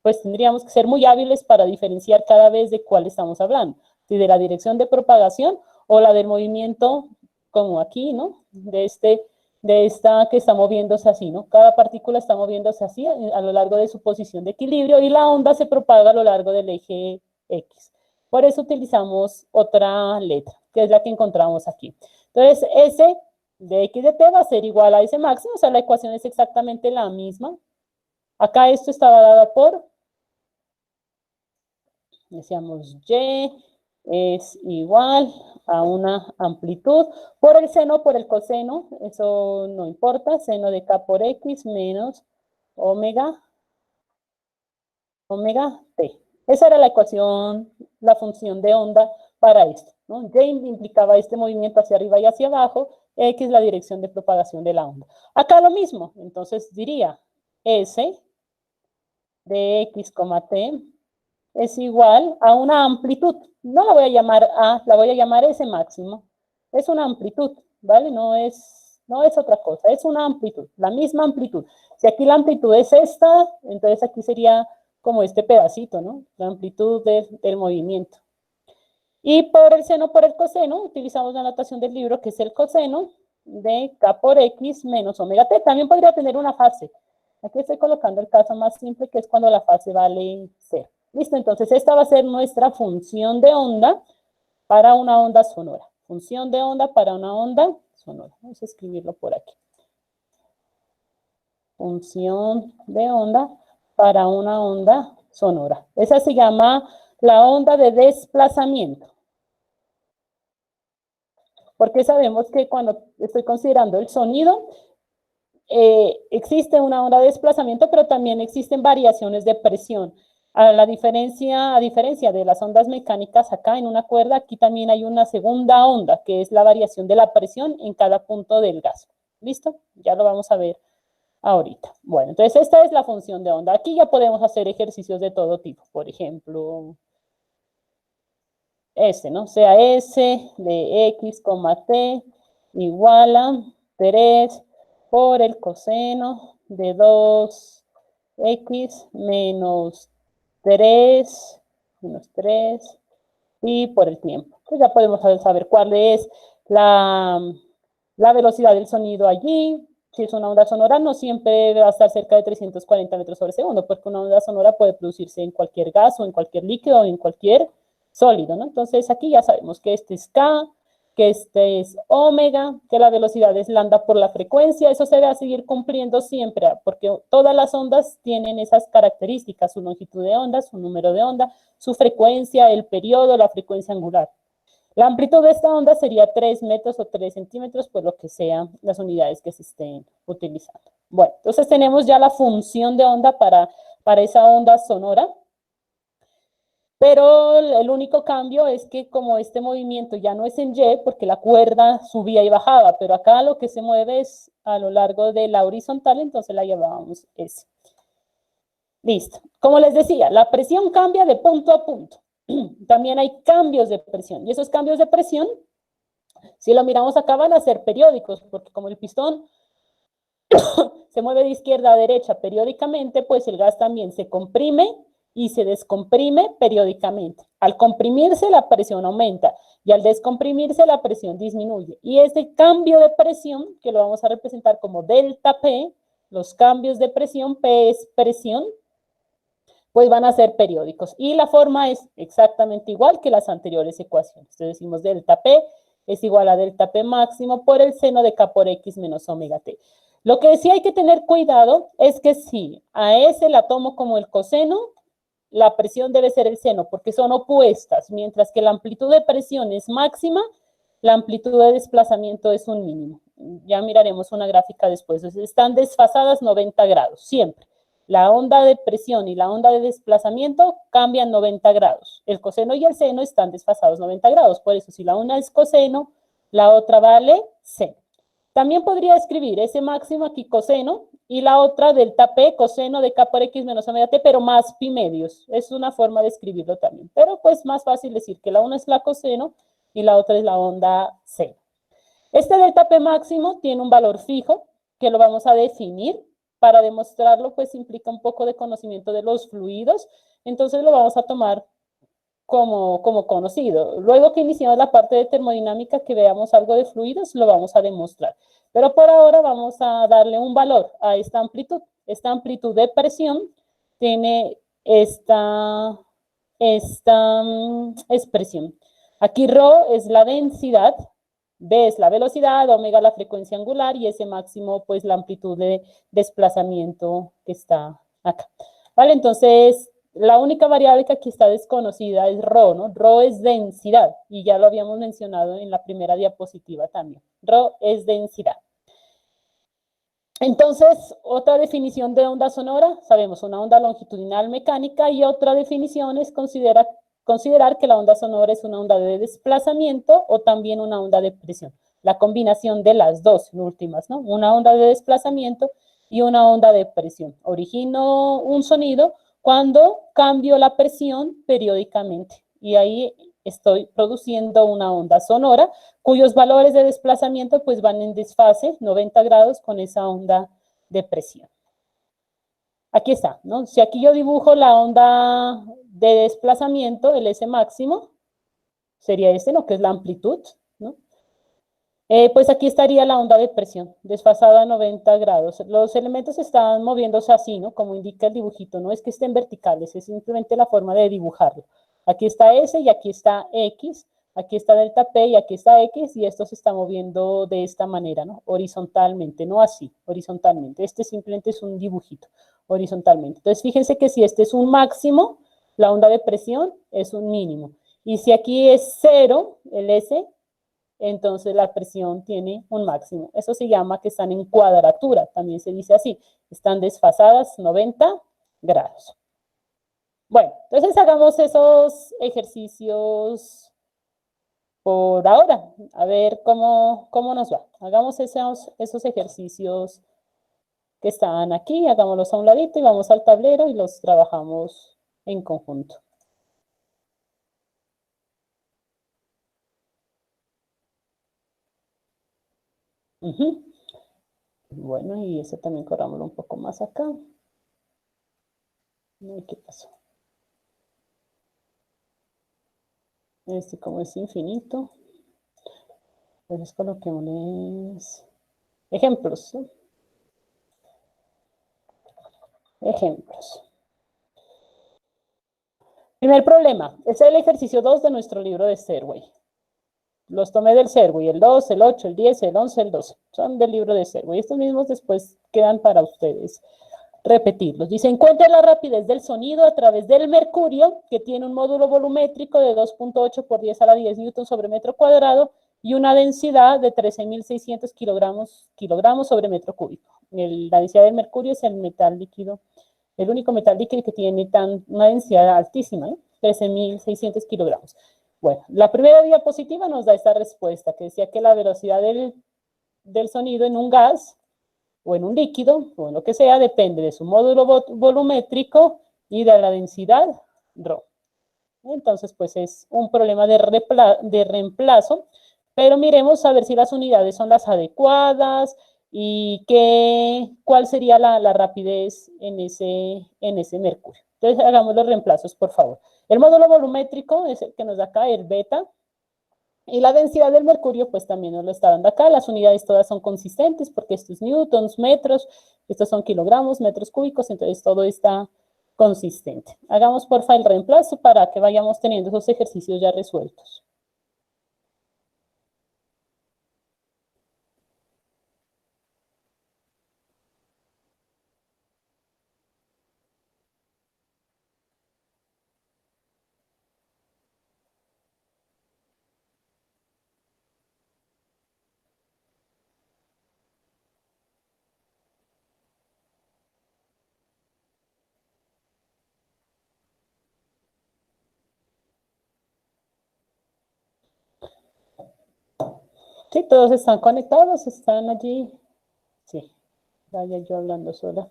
pues tendríamos que ser muy hábiles para diferenciar cada vez de cuál estamos hablando. Si de la dirección de propagación o la del movimiento, como aquí, ¿no? De esta que está moviéndose así, ¿no? Cada partícula está moviéndose así a lo largo de su posición de equilibrio y la onda se propaga a lo largo del eje X. Por eso utilizamos otra letra, que es la que encontramos aquí. Entonces, S de X de T va a ser igual a S máximo, o sea, la ecuación es exactamente la misma. Acá esto estaba dado por, decíamos, Y es igual a una amplitud por el seno, por el coseno, eso no importa, seno de K por X menos omega T. Esa era la ecuación, la función de onda para esto, ¿no? Y implicaba este movimiento hacia arriba y hacia abajo, X la dirección de propagación de la onda. Acá lo mismo, entonces diría S de X, T es igual a una amplitud. No la voy a llamar A, la voy a llamar S máximo. Es una amplitud, ¿vale? No es otra cosa, es una amplitud, la misma amplitud. Si aquí la amplitud es esta, entonces aquí sería como este pedacito, ¿no? La amplitud del movimiento. Y por el seno, por el coseno, utilizamos la notación del libro, que es el coseno de K por X menos omega T. También podría tener una fase. Aquí estoy colocando el caso más simple, que es cuando la fase vale 0. Listo, entonces esta va a ser nuestra función de onda para una onda sonora. Función de onda para una onda sonora. Vamos a escribirlo por aquí. Función de onda para una onda sonora. Esa se llama la onda de desplazamiento. Porque sabemos que cuando estoy considerando el sonido, existe una onda de desplazamiento, pero también existen variaciones de presión. A diferencia de las ondas mecánicas acá en una cuerda, aquí también hay una segunda onda, que es la variación de la presión en cada punto del gas. ¿Listo? Ya lo vamos a ver ahorita. Bueno, entonces esta es la función de onda. Aquí ya podemos hacer ejercicios de todo tipo. Por ejemplo, ¿no? Sea S de X, T igual a 3 por el coseno de 2X menos 3 y por el tiempo. Pues ya podemos saber cuál es la velocidad del sonido allí. Si es una onda sonora, no siempre va a estar cerca de 340 metros sobre segundo, porque una onda sonora puede producirse en cualquier gas o en cualquier líquido o en cualquier sólido, ¿no? Entonces aquí ya sabemos que este es K, que este es omega, que la velocidad es lambda por la frecuencia. Eso se va a seguir cumpliendo siempre, porque todas las ondas tienen esas características, su longitud de onda, su número de onda, su frecuencia, el periodo, la frecuencia angular. La amplitud de esta onda sería 3 metros o 3 centímetros, pues lo que sean las unidades que se estén utilizando. Bueno, entonces tenemos ya la función de onda para esa onda sonora. Pero el único cambio es que como este movimiento ya no es en Y, porque la cuerda subía y bajaba, pero acá lo que se mueve es a lo largo de la horizontal, entonces la llamábamos S. Listo. Como les decía, la presión cambia de punto a punto. También hay cambios de presión, y esos cambios de presión, si lo miramos acá, van a ser periódicos, porque como el pistón se mueve de izquierda a derecha periódicamente, pues el gas también se comprime y se descomprime periódicamente. Al comprimirse la presión aumenta y al descomprimirse la presión disminuye. Y ese cambio de presión, que lo vamos a representar como delta P, los cambios de presión, P es presión, pues van a ser periódicos. Y la forma es exactamente igual que las anteriores ecuaciones. Entonces decimos delta P es igual a delta P máximo por el seno de K por X menos omega T. Lo que sí hay que tener cuidado es que si a S la tomo como el coseno, la presión debe ser el seno, porque son opuestas, mientras que la amplitud de presión es máxima, la amplitud de desplazamiento es un mínimo. Ya miraremos una gráfica después. Entonces, están desfasadas 90 grados, siempre. La onda de presión y la onda de desplazamiento cambian 90 grados. El coseno y el seno están desfasados 90 grados. Por eso, si la una es coseno, la otra vale seno. También podría escribir ese máximo aquí coseno y la otra delta P coseno de K por X menos omega T, pero más pi medios. Es una forma de escribirlo también. Pero pues más fácil decir que la una es la coseno y la otra es la onda seno. Este delta P máximo tiene un valor fijo que lo vamos a definir. Para demostrarlo pues implica un poco de conocimiento de los fluidos. Entonces lo vamos a tomar como conocido. Luego que iniciamos la parte de termodinámica, que veamos algo de fluidos, lo vamos a demostrar. Pero por ahora vamos a darle un valor a esta amplitud. Esta amplitud de presión tiene esta expresión. Aquí ρ es la densidad, B es la velocidad, omega la frecuencia angular y ese máximo pues la amplitud de desplazamiento que está acá. Vale, entonces la única variable que aquí está desconocida es ρ, ¿no? ρ es densidad, y ya lo habíamos mencionado en la primera diapositiva también. ρ es densidad. Entonces, otra definición de onda sonora, sabemos una onda longitudinal mecánica, y otra definición es considerar que la onda sonora es una onda de desplazamiento o también una onda de presión. La combinación de las dos últimas, ¿no? Una onda de desplazamiento y una onda de presión. Origino un sonido cuando cambio la presión periódicamente, y ahí estoy produciendo una onda sonora cuyos valores de desplazamiento pues van en desfase 90 grados con esa onda de presión. Aquí está, ¿no? Si aquí yo dibujo la onda de desplazamiento, el S máximo, sería este, ¿no? Que es la amplitud, ¿no? Pues aquí estaría la onda de presión, desfasada a 90 grados. Los elementos están moviéndose así, ¿no? Como indica el dibujito, no es que estén verticales, es simplemente la forma de dibujarlo. Aquí está S y aquí está X, aquí está delta P y aquí está X, y esto se está moviendo de esta manera, ¿no? Horizontalmente, no así, horizontalmente. Este simplemente es un dibujito, horizontalmente. Entonces, fíjense que si este es un máximo, la onda de presión es un mínimo. Y si aquí es 0, el S, entonces la presión tiene un máximo. Eso se llama que están en cuadratura, también se dice así. Están desfasadas 90 grados. Bueno, entonces hagamos esos ejercicios por ahora, a ver cómo nos va. Hagamos esos ejercicios que están aquí, hagámoslos a un ladito y vamos al tablero y los trabajamos en conjunto. Bueno, y ese también corrámoslo un poco más acá. ¿Qué pasó? Este como es infinito, pues coloquémosles ejemplos, ¿no? Ejemplos. Primer problema, este es el ejercicio 2 de nuestro libro de Stairway. Los tomé del Segway, el 2, el 8, el 10, el 11, el 12. Son del libro de Segway. Estos mismos después quedan para ustedes repetirlos. Dice, encuentra la rapidez del sonido a través del mercurio, que tiene un módulo volumétrico de 2.8 por 10 a la 10 newtons sobre metro cuadrado y una densidad de 13.600 kilogramos sobre metro cúbico. La densidad del mercurio es el metal líquido, el único metal líquido que tiene una densidad altísima, ¿eh? 13.600 kilogramos. Bueno, la primera diapositiva nos da esta respuesta, que decía que la velocidad del sonido en un gas o en un líquido, o en lo que sea, depende de su módulo volumétrico y de la densidad ρ. Entonces, pues es un problema de reemplazo, pero miremos a ver si las unidades son las adecuadas y cuál sería la rapidez en ese mercurio. Entonces, hagamos los reemplazos, por favor. El módulo volumétrico es el que nos da acá, el beta, y la densidad del mercurio, pues también nos lo está dando acá. Las unidades todas son consistentes porque esto es newtons, metros, estos son kilogramos, metros cúbicos, entonces todo está consistente. Hagamos porfa el reemplazo para que vayamos teniendo esos ejercicios ya resueltos. Sí, todos están conectados, están allí. Sí, vaya yo hablando sola.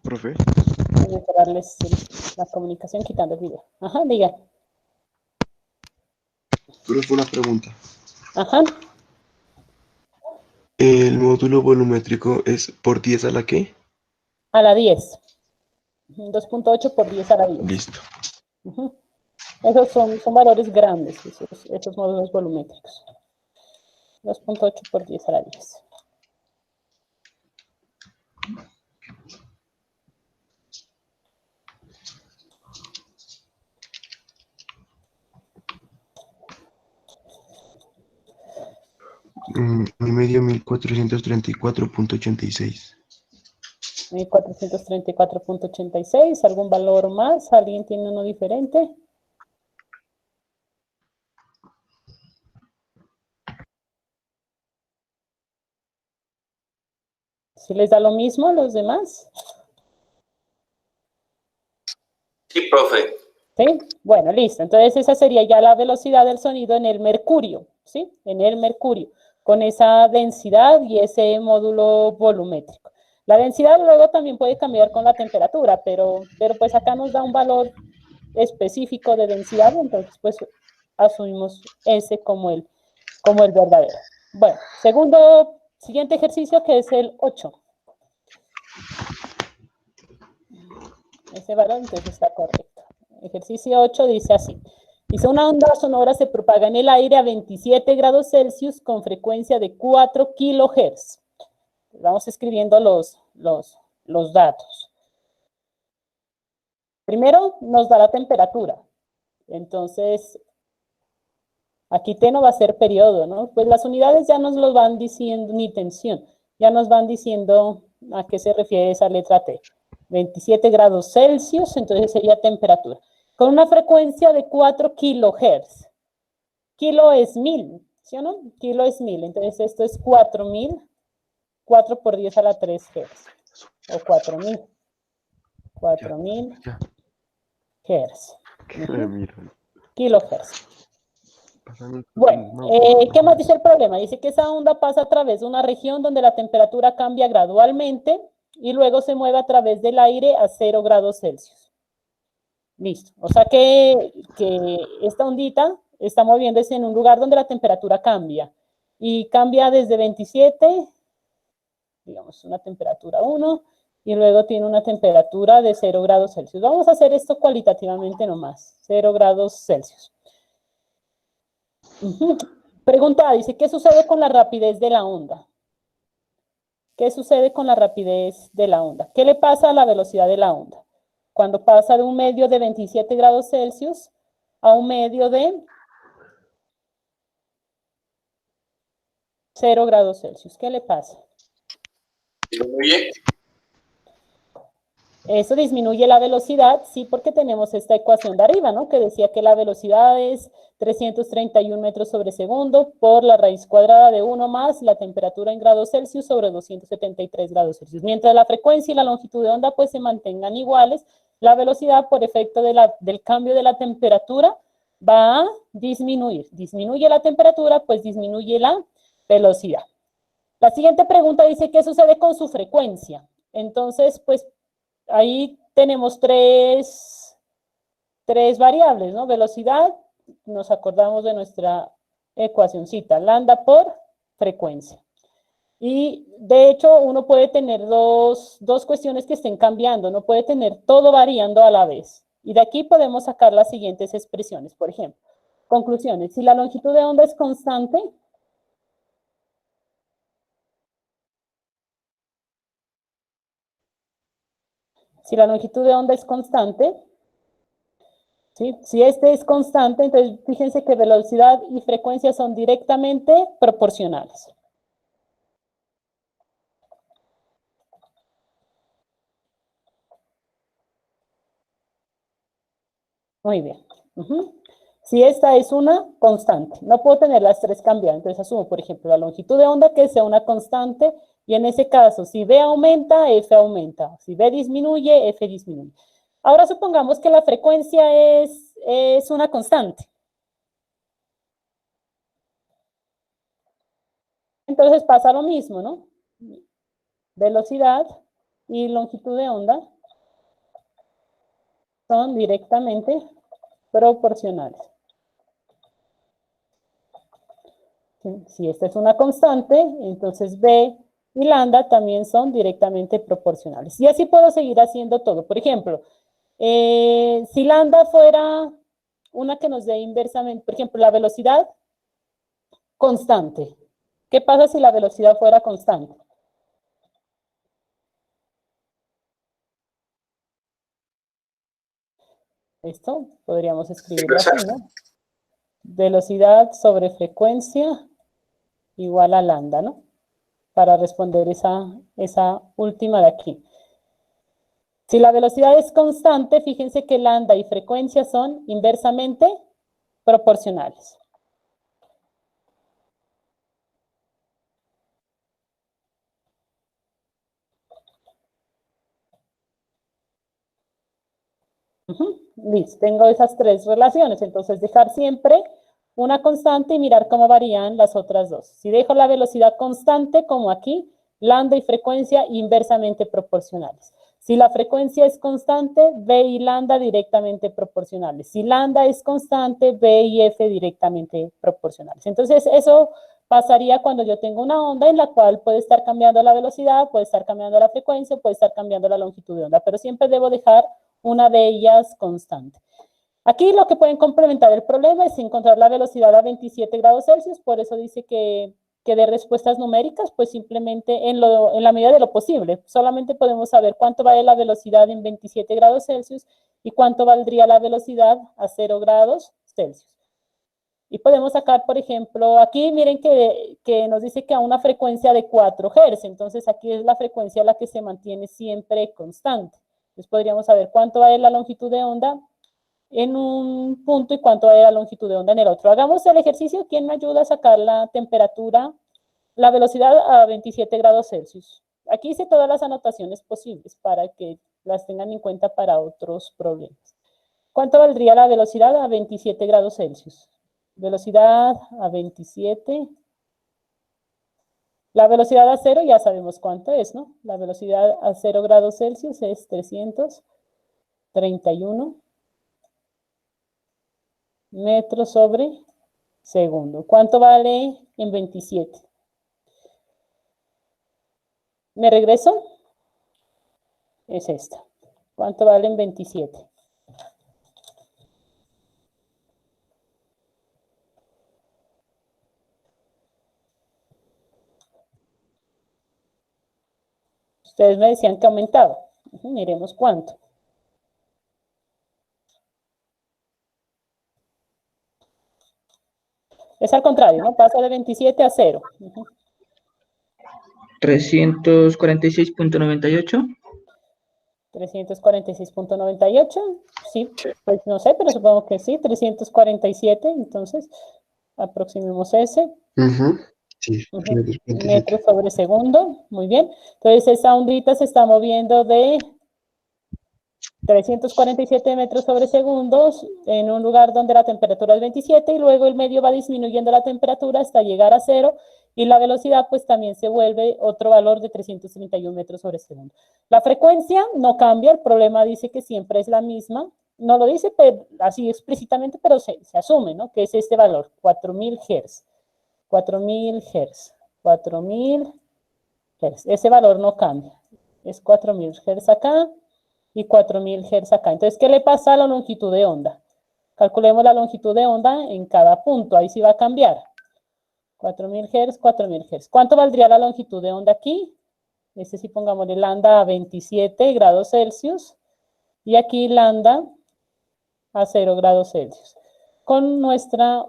Profe, Voy a cerrarles la comunicación quitando el video. Ajá, diga. profe, una pregunta. Ajá. ¿El módulo volumétrico es por 10 a la qué? A la 10. 2.8 por 10 a la 10. Listo. Uh-huh. Esos son valores grandes, esos módulos volumétricos. 2.8 por 10 a la 10. Mi medio 1434.86. 1434.86, ¿algún valor más? ¿Alguien tiene uno diferente? ¿Sí les da lo mismo a los demás? Sí, profe. ¿Sí? Bueno, listo. Entonces esa sería ya la velocidad del sonido en el mercurio, ¿sí? En el mercurio, con esa densidad y ese módulo volumétrico. La densidad luego también puede cambiar con la temperatura, pero pues acá nos da un valor específico de densidad, entonces pues asumimos ese como el verdadero. Bueno, siguiente ejercicio que es el 8. Ese valor entonces está correcto. Ejercicio 8 dice así. Dice, una onda sonora se propaga en el aire a 27 grados Celsius con frecuencia de 4 kilohertz. Vamos escribiendo los datos. Primero nos da la temperatura. Entonces, aquí T no va a ser periodo, ¿no? Pues las unidades ya nos lo van diciendo, ni tensión, ya nos van diciendo a qué se refiere esa letra T. 27 grados Celsius, entonces sería temperatura. Con una frecuencia de 4 kilohertz. Kilo es 1000, ¿sí o no? Kilo es 1000, entonces esto es 4000, 4 por 10 a la 3 hertz. O 4000. 4000 hertz. Kilohertz. Bueno, ¿qué más dice el problema? Dice que esa onda pasa a través de una región donde la temperatura cambia gradualmente y luego se mueve a través del aire a 0 grados Celsius. Listo. O sea que esta ondita está moviéndose en un lugar donde la temperatura cambia. Y cambia desde 27, digamos, una temperatura 1, y luego tiene una temperatura de 0 grados Celsius. Vamos a hacer esto cualitativamente nomás. 0 grados Celsius. Pregunta, dice, ¿qué sucede con la rapidez de la onda? ¿Qué sucede con la rapidez de la onda? ¿Qué le pasa a la velocidad de la onda? Cuando pasa de un medio de 27 grados Celsius a un medio de 0 grados Celsius. ¿Qué le pasa? Disminuye. Eso disminuye la velocidad, sí, porque tenemos esta ecuación de arriba, ¿no? Que decía que la velocidad es 331 metros sobre segundo por la raíz cuadrada de 1 más la temperatura en grados Celsius sobre 273 grados Celsius. Mientras la frecuencia y la longitud de onda pues se mantengan iguales, la velocidad por efecto del cambio de la temperatura va a disminuir. Disminuye la temperatura, pues disminuye la velocidad. La siguiente pregunta dice, ¿qué sucede con su frecuencia? Entonces, pues, ahí tenemos tres variables, ¿no? Velocidad, nos acordamos de nuestra ecuacioncita, lambda por frecuencia. Y, de hecho, uno puede tener dos cuestiones que estén cambiando, no puede tener todo variando a la vez. Y de aquí podemos sacar las siguientes expresiones, por ejemplo. Conclusiones, si la longitud de onda es constante, si la longitud de onda es constante, ¿sí? Si este es constante, entonces fíjense que velocidad y frecuencia son directamente proporcionales. Muy bien. Si esta es una constante, no puedo tener las tres cambiadas, entonces asumo, por ejemplo, la longitud de onda que sea una constante, y en ese caso, si B aumenta, F aumenta. Si B disminuye, F disminuye. Ahora supongamos que la frecuencia es una constante. Entonces pasa lo mismo, ¿no? Velocidad y longitud de onda son directamente proporcionales. Si esta es una constante, entonces B y lambda también son directamente proporcionales. Y así puedo seguir haciendo todo. Por ejemplo, si lambda fuera una que nos dé inversamente, por ejemplo, la velocidad constante. ¿Qué pasa si la velocidad fuera constante? Esto podríamos escribirlo así, ¿no? Velocidad sobre frecuencia igual a lambda, ¿no? Para responder esa última de aquí. Si la velocidad es constante, fíjense que lambda y frecuencia son inversamente proporcionales. Listo, tengo esas tres relaciones, entonces dejar siempre una constante y mirar cómo varían las otras dos. Si dejo la velocidad constante, como aquí, lambda y frecuencia inversamente proporcionales. Si la frecuencia es constante, B y lambda directamente proporcionales. Si lambda es constante, B y F directamente proporcionales. Entonces, eso pasaría cuando yo tengo una onda en la cual puede estar cambiando la velocidad, puede estar cambiando la frecuencia, puede estar cambiando la longitud de onda, pero siempre debo dejar una de ellas constante. Aquí lo que pueden complementar el problema es encontrar la velocidad a 27 grados Celsius, por eso dice que de respuestas numéricas, pues simplemente en la medida de lo posible. Solamente podemos saber cuánto vale la velocidad en 27 grados Celsius y cuánto valdría la velocidad a 0 grados Celsius. Y podemos sacar, por ejemplo, aquí miren que nos dice que a una frecuencia de 4 Hz, entonces aquí es la frecuencia la que se mantiene siempre constante. Entonces podríamos saber cuánto vale la longitud de onda en un punto y cuánto vale la longitud de onda en el otro. Hagamos el ejercicio. ¿Quién me ayuda a sacar la temperatura, la velocidad a 27 grados Celsius? Aquí hice todas las anotaciones posibles para que las tengan en cuenta para otros problemas. ¿Cuánto valdría la velocidad a 27 grados Celsius? Velocidad a 27. La velocidad a 0 ya sabemos cuánto es, ¿no? La velocidad a 0 grados Celsius es 331 metros sobre segundo. ¿Cuánto vale en 27? ¿Me regreso? Es esta. ¿Cuánto vale en 27? Ustedes me decían que aumentaba. Miremos cuánto. Es al contrario, ¿no? Pasa de 27 a 0. 346.98. 346.98, sí, pues no sé, pero supongo que sí, 347, entonces aproximemos ese. Sí, Ujú. 347. Metros sobre segundo, muy bien. Entonces esa ondita se está moviendo de 347 metros sobre segundos en un lugar donde la temperatura es 27 y luego el medio va disminuyendo la temperatura hasta llegar a 0 y la velocidad pues también se vuelve otro valor de 331 metros sobre segundo. La frecuencia no cambia, el problema dice que siempre es la misma, no lo dice así explícitamente, pero se asume, ¿no? Que es este valor, 4000 Hz, 4000 Hz, 4000 Hz, ese valor no cambia, es 4000 Hz acá, y 4000 Hz acá. Entonces, ¿qué le pasa a la longitud de onda? Calculemos la longitud de onda en cada punto, ahí sí va a cambiar. 4000 Hz, 4000 Hz. ¿Cuánto valdría la longitud de onda aquí? Este sí pongámosle lambda a 27 grados Celsius y aquí lambda a 0 grados Celsius. Con nuestra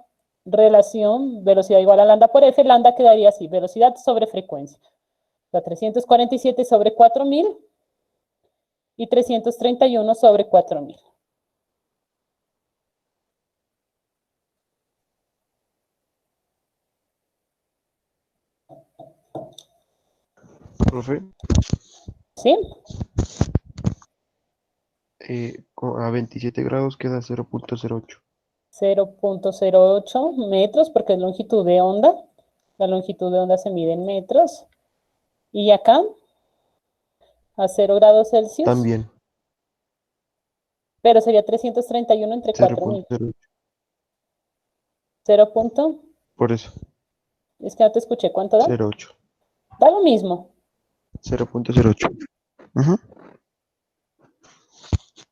relación velocidad igual a lambda por F, lambda quedaría así, velocidad sobre frecuencia. La 347 sobre 4000 y 331 sobre 4000. Profe, ¿Sí? a 27 grados queda 0.08. 0.08 metros, porque es longitud de onda. La longitud de onda se mide en metros. Y acá, a 0 grados Celsius, También, pero sería 331 entre 4000. 0.08. 0 punto, Por eso, es que no te escuché, ¿cuánto da? 0.8. Da lo mismo. 0.08. Ajá.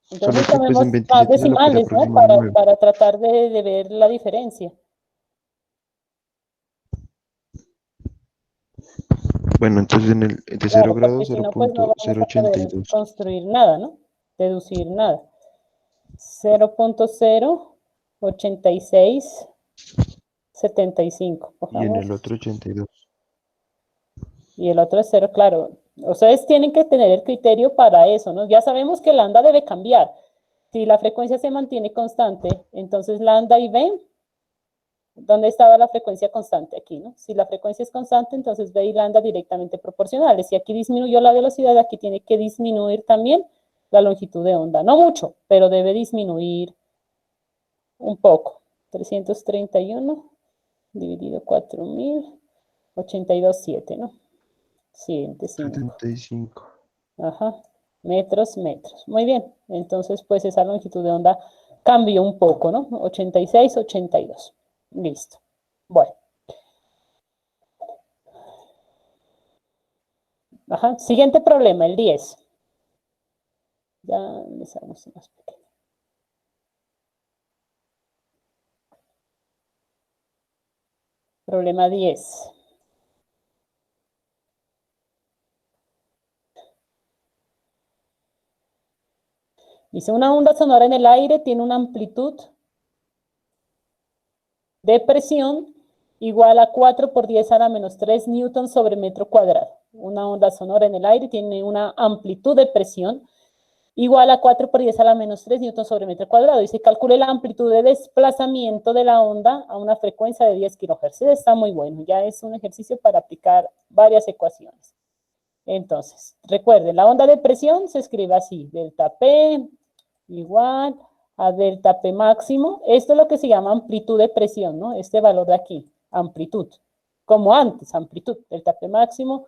Solo Entonces que pues tomemos en más 27 se lo puse decimales, ¿no? aproximado a 9. Para tratar de ver la diferencia. Bueno, entonces en el de 0 Claro, porque grados si no, pues no vamos a poder 0.082. construir nada, ¿no? Deducir nada. 0.08675, Y en cojamos. el otro 82. Y el otro es 0, claro. Ustedes tienen que tener el criterio para eso, ¿no? Ya sabemos que lambda debe cambiar. Si la frecuencia se mantiene constante, entonces lambda y B, ¿dónde estaba la frecuencia constante? Aquí, ¿no? Si la frecuencia es constante, entonces B y lambda directamente proporcionales. Si aquí disminuyó la velocidad, aquí tiene que disminuir también la longitud de onda. No mucho, pero debe disminuir un poco. 331 dividido 4000, 82,7, ¿no? Siguiente símbolo. 75. Ajá. Metros, metros. Muy bien. Entonces, pues esa longitud de onda cambió un poco, ¿no? 86, 82. Listo. Bueno. Ajá. Siguiente problema, el 10. Ya empezamos más pequeño. Problema 10. Dice, una onda sonora en el aire tiene una amplitud de presión igual a 4 por 10 a la menos 3 newtons sobre metro cuadrado. Una onda sonora en el aire tiene una amplitud de presión igual a 4 por 10 a la menos 3 newtons sobre metro cuadrado. Y se calcule la amplitud de desplazamiento de la onda a una frecuencia de 10 kHz. Está muy bueno, ya es un ejercicio para aplicar varias ecuaciones. Entonces, recuerden, la onda de presión se escribe así, delta P igual a delta P máximo. Esto es lo que se llama amplitud de presión, ¿no? Este valor de aquí, amplitud. Como antes, amplitud, delta P máximo.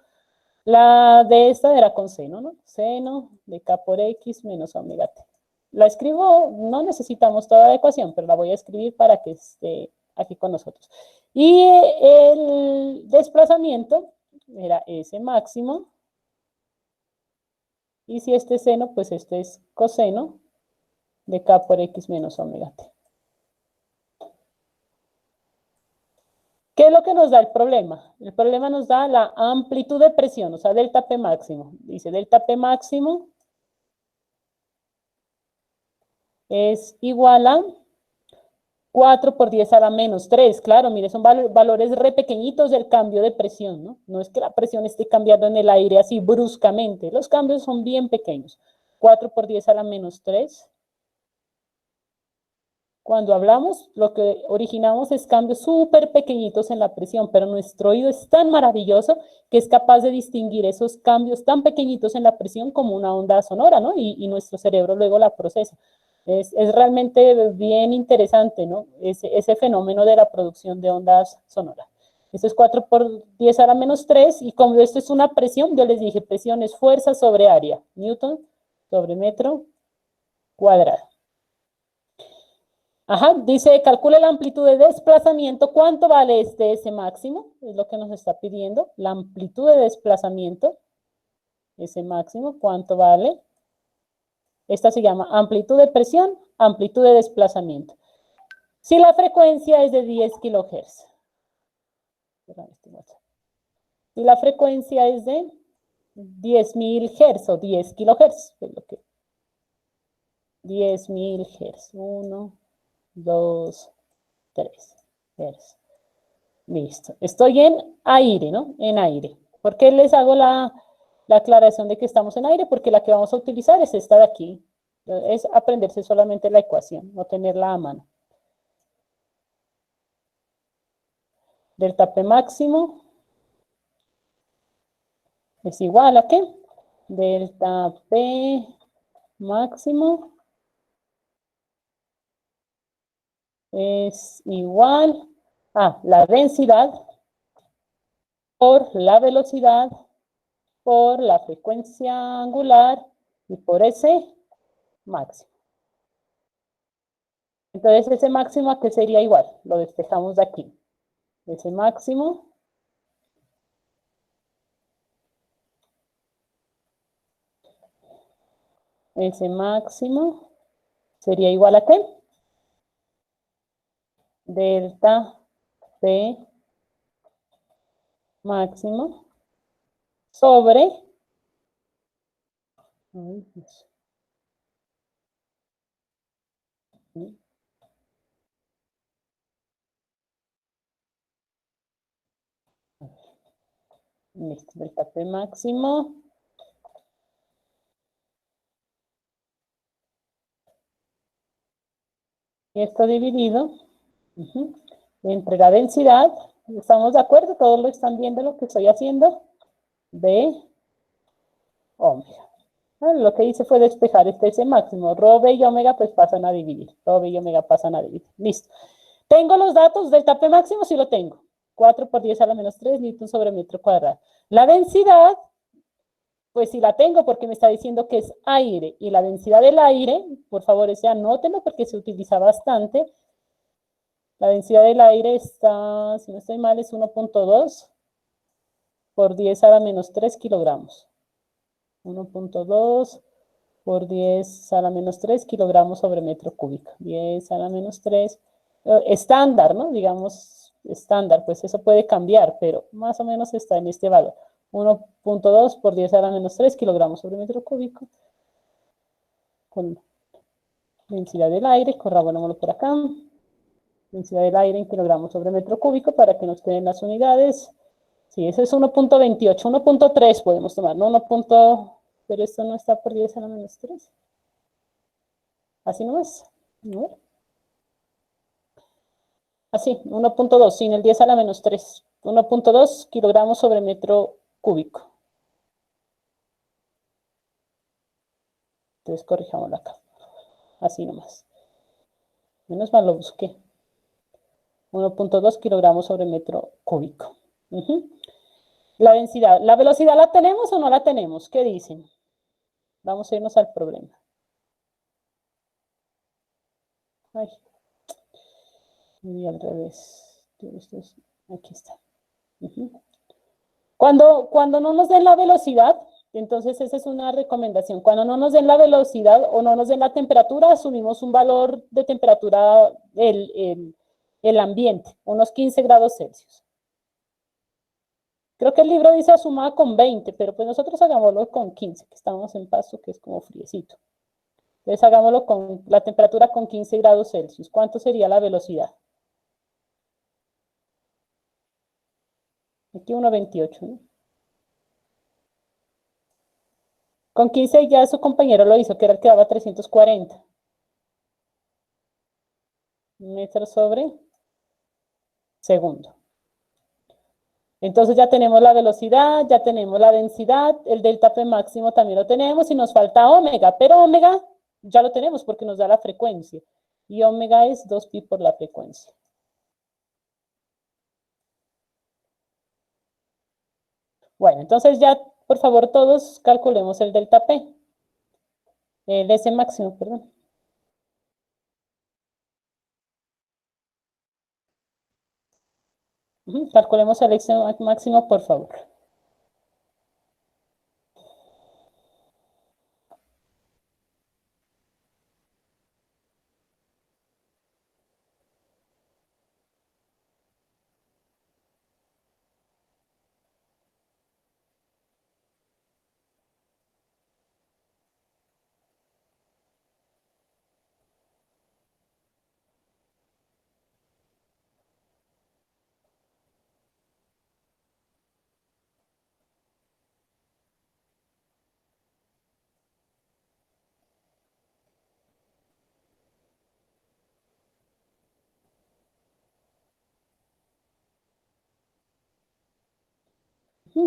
La de esta era con seno, ¿no? Seno de K por X menos omega T. La escribo, no necesitamos toda la ecuación, pero la voy a escribir para que esté aquí con nosotros. Y el desplazamiento era S máximo. Y si este es seno, pues este es coseno de K por X menos omega T. ¿Qué es lo que nos da el problema? El problema nos da la amplitud de presión, o sea, delta P máximo. Dice delta P máximo es igual a 4 por 10 a la menos 3, claro, mire, son valores re pequeñitos del cambio de presión, ¿no? No es que la presión esté cambiando en el aire así bruscamente, los cambios son bien pequeños. 4 por 10 a la menos 3. Cuando hablamos, lo que originamos es cambios súper pequeñitos en la presión, pero nuestro oído es tan maravilloso que es capaz de distinguir esos cambios tan pequeñitos en la presión como una onda sonora, ¿no? Y nuestro cerebro luego la procesa. Es realmente bien interesante, ¿no? Ese fenómeno de la producción de ondas sonoras. Esto es 4 por 10 a la menos 3, y como esto es una presión, yo les dije, presión es fuerza sobre área, Newton sobre metro cuadrado. Ajá, dice, calcule la amplitud de desplazamiento. ¿Cuánto vale este S máximo? Es lo que nos está pidiendo. La amplitud de desplazamiento, S máximo, ¿cuánto vale? Esta se llama amplitud de presión, amplitud de desplazamiento. Si la frecuencia es de 10 kHz. Si la frecuencia es de 10.000 Hz o 10 kHz, es lo que 10.000 Hz. 1, 2, 3 Hz. Listo. Estoy en aire, ¿no? En aire. ¿Por qué les hago la aclaración de que estamos en aire? Porque la que vamos a utilizar es esta de aquí. Es aprenderse solamente la ecuación, no tenerla a mano. Delta P máximo es igual a ¿qué? Delta P máximo es igual a la densidad por la velocidad por la frecuencia angular y por ese máximo. Entonces, ese máximo, ¿a qué sería igual? Lo despejamos de aquí. Ese máximo sería igual a ¿qué? Delta P máximo sobre listo, delta P máximo y esto dividido entre la densidad. ¿Estamos de acuerdo? ¿Todos lo están viendo lo que estoy haciendo? De omega. Lo que hice fue despejar ese máximo. Rho, B y omega pues pasan a dividir. Rho, B y omega pasan a dividir. Listo. ¿Tengo los datos del P máximo? Sí lo tengo. 4 por 10 a la menos 3 Newton sobre metro cuadrado. La densidad, pues sí la tengo porque me está diciendo que es aire. Y la densidad del aire, por favor, ese anótenlo porque se utiliza bastante. La densidad del aire está, si no estoy mal, es 1.2 por 10 a la menos 3 kilogramos. 1.2 por 10 a la menos 3 kilogramos sobre metro cúbico. 10 a la menos 3. Estándar, ¿no? Digamos, estándar, pues eso puede cambiar, pero más o menos está en este valor. 1.2 por 10 a la menos 3 kilogramos sobre metro cúbico. Con densidad del aire, corroborémoslo por acá. Densidad del aire en kilogramos sobre metro cúbico para que nos queden las unidades. Sí, ese es 1.28, 1.3 podemos tomar, ¿no? 1. Pero esto no está por 10 a la menos 3. Así no es. ¿No? Así, 1.2, sin el 10 a la menos 3. 1.2 kilogramos sobre metro cúbico. Entonces corrijámoslo acá. Así nomás. Menos mal lo busqué. 1.2 kilogramos sobre metro cúbico. La densidad. ¿La velocidad la tenemos o no la tenemos? ¿Qué dicen? Vamos a irnos al problema. Ay. Y al revés. Aquí está. Cuando no nos den la velocidad, entonces esa es una recomendación. Cuando no nos den la velocidad o no nos den la temperatura, asumimos un valor de temperatura el ambiente, unos 15 grados Celsius. Creo que el libro dice asuma con 20, pero pues nosotros hagámoslo con 15, que estamos en Pasto, que es como friecito. Entonces hagámoslo con la temperatura con 15 grados Celsius. ¿Cuánto sería la velocidad? Aquí 1,28, ¿no? Con 15 ya su compañero lo hizo, que era el que daba 340 metros sobre segundo. Entonces ya tenemos la velocidad, ya tenemos la densidad, el delta P máximo también lo tenemos y nos falta omega, pero omega ya lo tenemos porque nos da la frecuencia. Y omega es 2pi por la frecuencia. Bueno, entonces ya, por favor, todos calculemos el delta P. El S máximo, perdón. Calculemos el S máximo, por favor.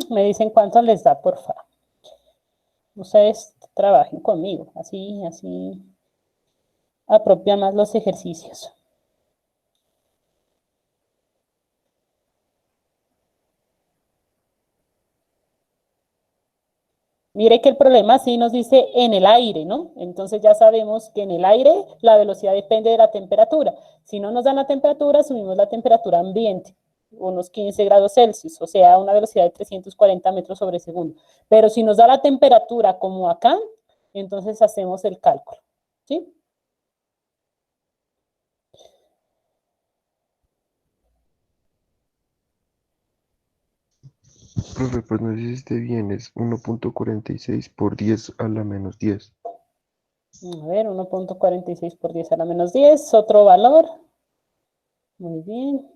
Me dicen cuánto les da, por favor. Ustedes trabajen conmigo, así apropian más los ejercicios. Mire que el problema sí nos dice en el aire, ¿no? Entonces ya sabemos que en el aire la velocidad depende de la temperatura. Si no nos dan la temperatura, subimos la temperatura ambiente, unos 15 grados Celsius, o sea, una velocidad de 340 metros sobre segundo. Pero si nos da la temperatura como acá, entonces hacemos el cálculo, ¿sí? Profe, pues no sé si esté bien, es 1.46 por 10 a la menos 10. A ver, 1.46 por 10 a la menos 10, otro valor. Muy bien.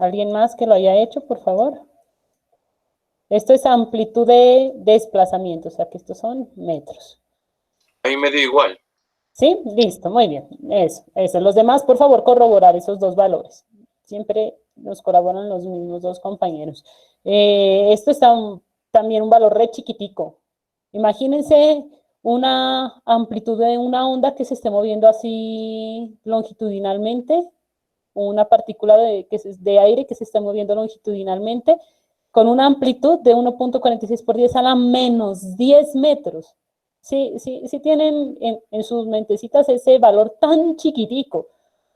¿Alguien más que lo haya hecho, por favor? Esto es amplitud de desplazamiento, o sea que estos son metros. A mí me dio igual. ¿Sí? Listo, muy bien. Eso. Los demás, por favor, corroborar esos dos valores. Siempre nos colaboran los mismos dos compañeros. Esto está también un valor re chiquitico. Imagínense una amplitud de una onda que se esté moviendo así longitudinalmente, una partícula de aire que se está moviendo longitudinalmente, con una amplitud de 1.46 por 10 a la menos 10 metros. Sí tienen en sus mentecitas ese valor tan chiquitico.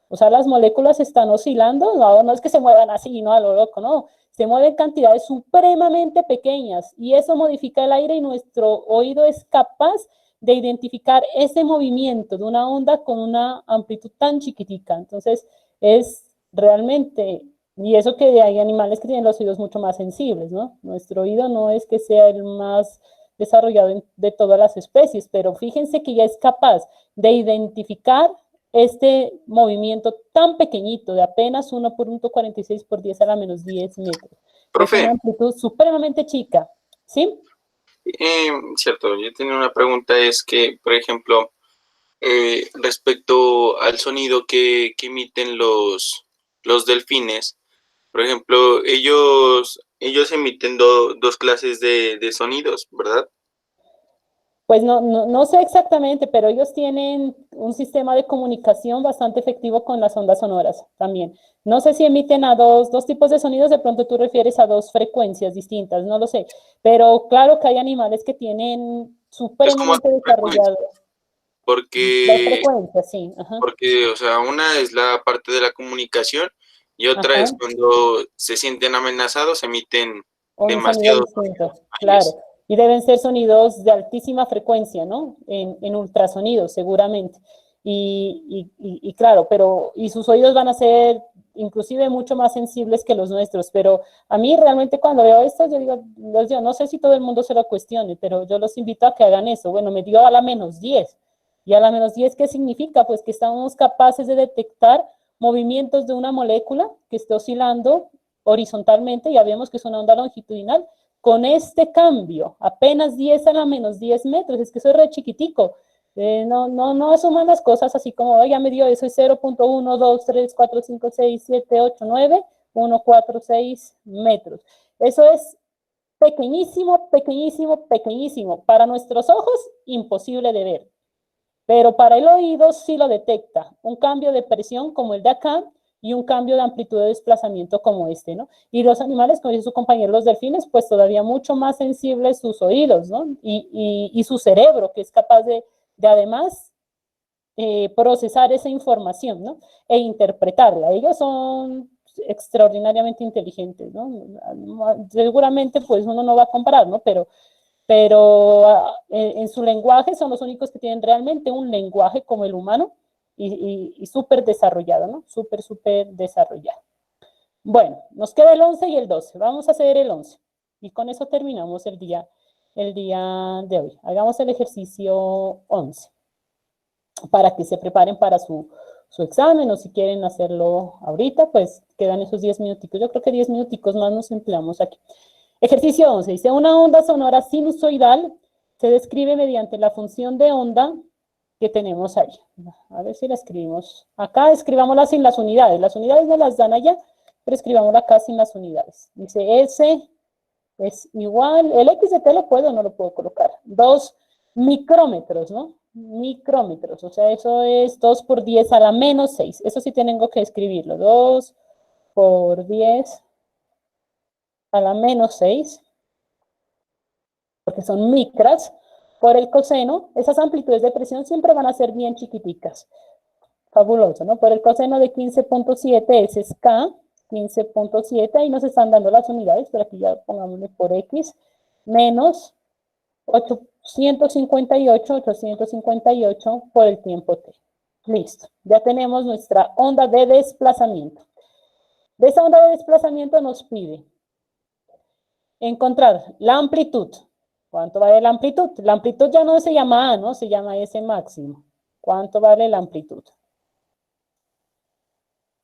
O sea, las moléculas están oscilando, no es que se muevan así, no a lo loco, no. Se mueven cantidades supremamente pequeñas y eso modifica el aire y nuestro oído es capaz de identificar ese movimiento de una onda con una amplitud tan chiquitica. Entonces, es realmente, y eso que hay animales que tienen los oídos mucho más sensibles, ¿no? Nuestro oído no es que sea el más desarrollado de todas las especies, pero fíjense que ya es capaz de identificar este movimiento tan pequeñito de apenas 1.46 por 10 a la menos 10 metros. Profe, es una amplitud supremamente chica, ¿sí? cierto, yo tenía una pregunta, es que, por ejemplo, respecto al sonido que emiten los delfines, por ejemplo, ellos emiten dos clases de sonidos, ¿verdad? Pues no sé exactamente, pero ellos tienen un sistema de comunicación bastante efectivo con las ondas sonoras también. No sé si emiten a dos tipos de sonidos, de pronto tú refieres a dos frecuencias distintas, no lo sé. Pero claro que hay animales que tienen supremamente desarrollado. Dos frecuencias, sí. Ajá. Porque, o sea, una es la parte de la comunicación y otra es cuando se sienten amenazados, emiten demasiado sonido. Claro. Y deben ser sonidos de altísima frecuencia, ¿no? En ultrasonidos, seguramente. Y claro, y sus oídos van a ser inclusive mucho más sensibles que los nuestros, pero a mí realmente cuando veo esto, yo digo, no sé si todo el mundo se lo cuestione, pero yo los invito a que hagan eso. Bueno, me dio a la -10, y a la -10, ¿qué significa? Pues que estamos capaces de detectar movimientos de una molécula que esté oscilando horizontalmente, ya vemos que es una onda longitudinal, con este cambio, apenas 10 a la -10 metros, es que eso es re chiquitico. No asuman las cosas así como, oiga, me dio eso, es 0.1, 2, 3, 4, 5, 6, 7, 8, 9, 1, 4, 6 metros. Eso es pequeñísimo, pequeñísimo, pequeñísimo. Para nuestros ojos, imposible de ver. Pero para el oído sí lo detecta. Un cambio de presión como el de acá y un cambio de amplitud de desplazamiento como este, ¿no? Y los animales, como dice su compañero, los delfines, pues todavía mucho más sensibles sus oídos, ¿no? Y su cerebro, que es capaz de además procesar esa información, ¿no? E interpretarla. Ellos son extraordinariamente inteligentes, ¿no? Seguramente pues uno no va a comparar, ¿no? Pero en su lenguaje son los únicos que tienen realmente un lenguaje como el humano y súper desarrollado, ¿no? Súper desarrollado. Bueno, nos queda el 11 y el 12. Vamos a hacer el 11. Y con eso terminamos el día de hoy. Hagamos el ejercicio 11 para que se preparen para su examen, o si quieren hacerlo ahorita, pues quedan esos 10 minuticos. Yo creo que 10 minuticos más nos empleamos aquí. Ejercicio 11. Dice, una onda sonora sinusoidal se describe mediante la función de onda que tenemos ahí. A ver si la escribimos. Acá escribámosla sin las unidades. Las unidades no las dan allá, pero escribámosla acá sin las unidades. Dice, S es igual, el X de T lo puedo o no lo puedo colocar. 2 micrómetros, ¿no? Micrómetros, o sea, eso es 2 por 10 a la -6. Eso sí tengo que escribirlo. 2 por 10 a la -6, porque son micras, por el coseno. Esas amplitudes de presión siempre van a ser bien chiquiticas. Fabuloso, ¿no? Por el coseno de 15.7, ese es K, 15.7, ahí nos están dando las unidades, pero aquí ya pongámosle por X, menos 858 por el tiempo T. Listo, ya tenemos nuestra onda de desplazamiento. De esa onda de desplazamiento nos pide encontrar la amplitud. ¿Cuánto vale la amplitud? La amplitud ya no se llama A, ¿no? Se llama S máximo. ¿Cuánto vale la amplitud?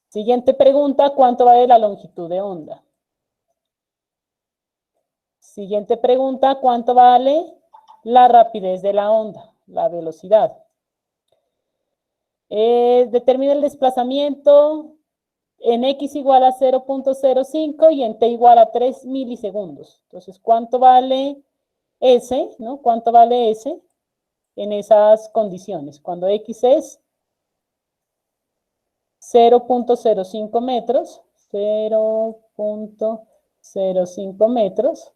Siguiente pregunta, ¿cuánto vale la longitud de onda? Siguiente pregunta, ¿cuánto vale la rapidez de la onda? La velocidad. Determina el desplazamiento en X igual a 0.05 y en T igual a 3 milisegundos. Entonces, ¿cuánto vale S, ¿no? ¿Cuánto vale S en esas condiciones? Cuando X es 0.05 metros, 0.05 metros,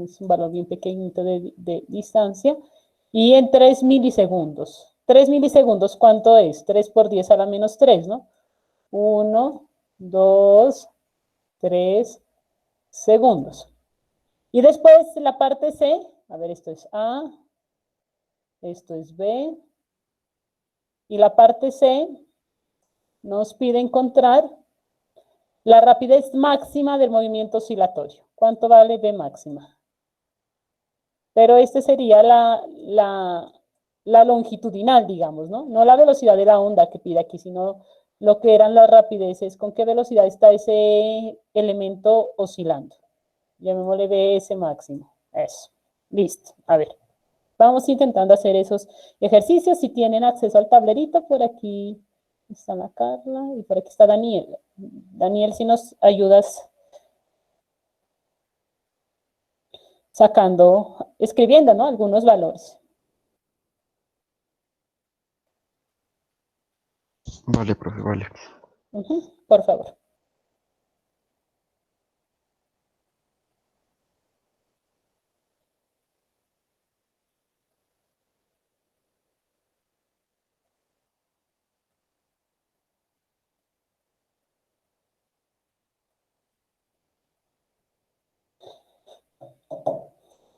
es un valor bien pequeñito de distancia, y en 3 milisegundos. 3 milisegundos, ¿cuánto es? 3 por 10 a la -3, ¿no? 1, 2, 3 segundos. Y después la parte C, a ver, esto es A, esto es B, y la parte C nos pide encontrar la rapidez máxima del movimiento oscilatorio. ¿Cuánto vale B máxima? Pero este sería la longitudinal, digamos, ¿no? No la velocidad de la onda que pide aquí, sino lo que eran las rapideces, con qué velocidad está ese elemento oscilando. Llamémosle BS máximo. Eso. Listo. A ver. Vamos intentando hacer esos ejercicios. Si tienen acceso al tablerito, por aquí está la Carla y por aquí está Daniel. Daniel, si nos ayudas sacando, escribiendo, ¿no? Algunos valores. Vale, profe, vale. Por favor.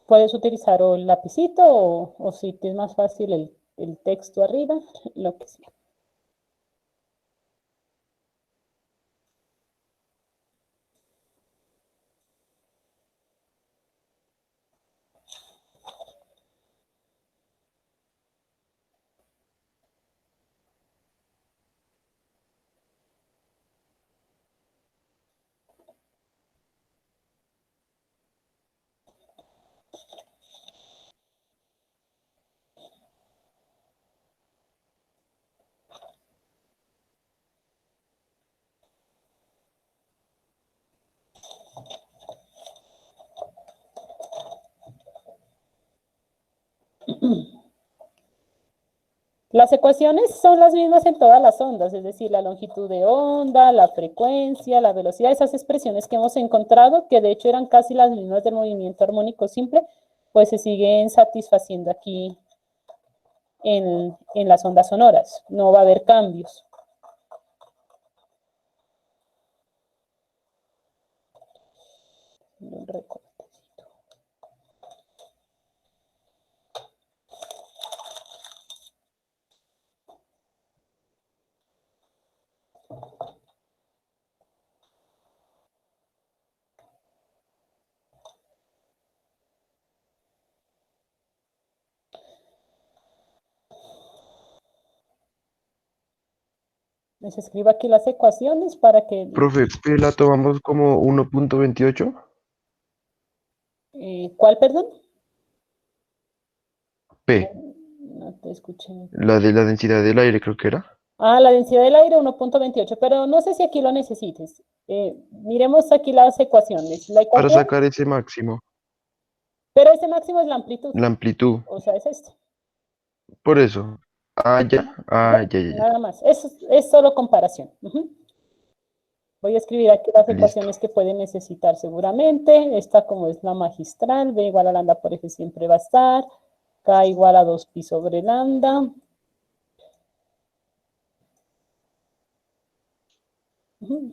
Puedes utilizar o el lapicito o si te es más fácil el texto arriba, lo que sea. Las ecuaciones son las mismas en todas las ondas, es decir, la longitud de onda, la frecuencia, la velocidad, esas expresiones que hemos encontrado, que de hecho eran casi las mismas del movimiento armónico simple, pues se siguen satisfaciendo aquí en las ondas sonoras. No va a haber cambios. Un recortecito. Les escribo aquí las ecuaciones para que... Profe, ¿P la tomamos como 1.28? ¿Cuál, perdón? P, No te escuché. la de la densidad del aire creo que era. Ah, la densidad del aire 1.28, pero no sé si aquí lo necesites. Miremos aquí las ecuaciones. La Para ecuación, sacar ese máximo, pero ese máximo es la amplitud, la amplitud. o sea, es esto. Por eso. Ah, ya. Ah, ya, ya, ya. Nada más, es solo comparación. Ujú. Voy a escribir aquí las Listo. ecuaciones que pueden necesitar seguramente. Esta como es la magistral, B igual a lambda por F siempre va a estar. K igual a 2pi sobre lambda.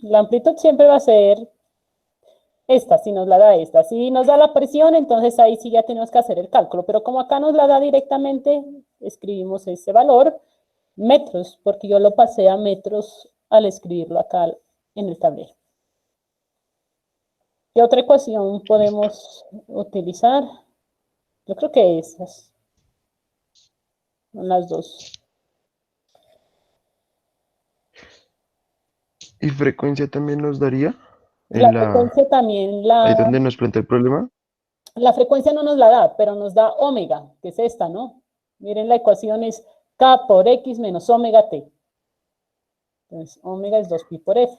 La amplitud siempre va a ser esta, si nos la da esta. Si nos da la presión, entonces ahí sí ya tenemos que hacer el cálculo. Pero como acá nos la da directamente, escribimos ese valor, metros, porque yo lo pasé a metros al escribirlo acá en el tablero. ¿Qué otra ecuación podemos utilizar? Yo creo que esas son las dos. ¿Y frecuencia también nos daría? La frecuencia también Ahí donde nos plantea el problema. La frecuencia no nos la da, pero nos da omega, que es esta, ¿no? Miren, la ecuación es K por X menos omega T. Entonces, omega es 2pi por F.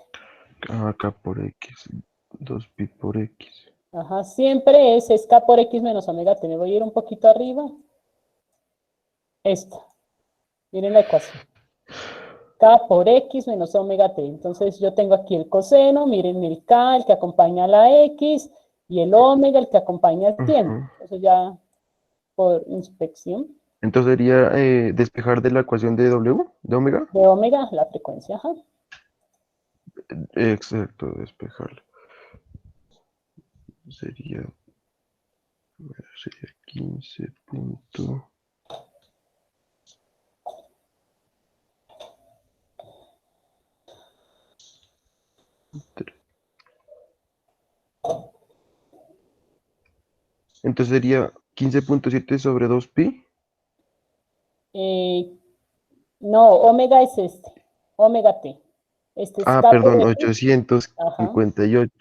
Acá por X. 2pi por X. Ajá, siempre es K por X menos omega T. Me voy a ir un poquito arriba. Esta. Miren la ecuación. K por X menos omega T. Entonces, yo tengo aquí el coseno, miren el K, el que acompaña a la X, y el omega, el que acompaña al 100. Eso ya por inspección. Entonces sería despejar de la ecuación de W, de omega. De omega, la frecuencia, ajá. Exacto, despejarlo. Sería 15 punto. Entonces sería 15.7 sobre 2pi. No, omega es este, omega T. Este es Ah, K perdón, por X. Ajá, 858.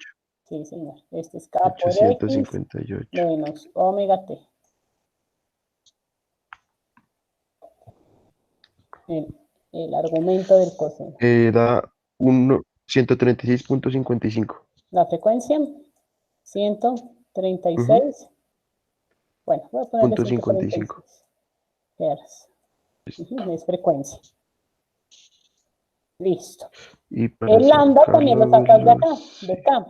sí, señor. Este es K por X 858. menos omega T. El argumento del coseno. Da 136.55. La frecuencia, 136. Bueno, voy a ponerle 136 Hz. Es frecuencia. Listo. Y para El lambda también lo sacas de acá, sacarlos, de K.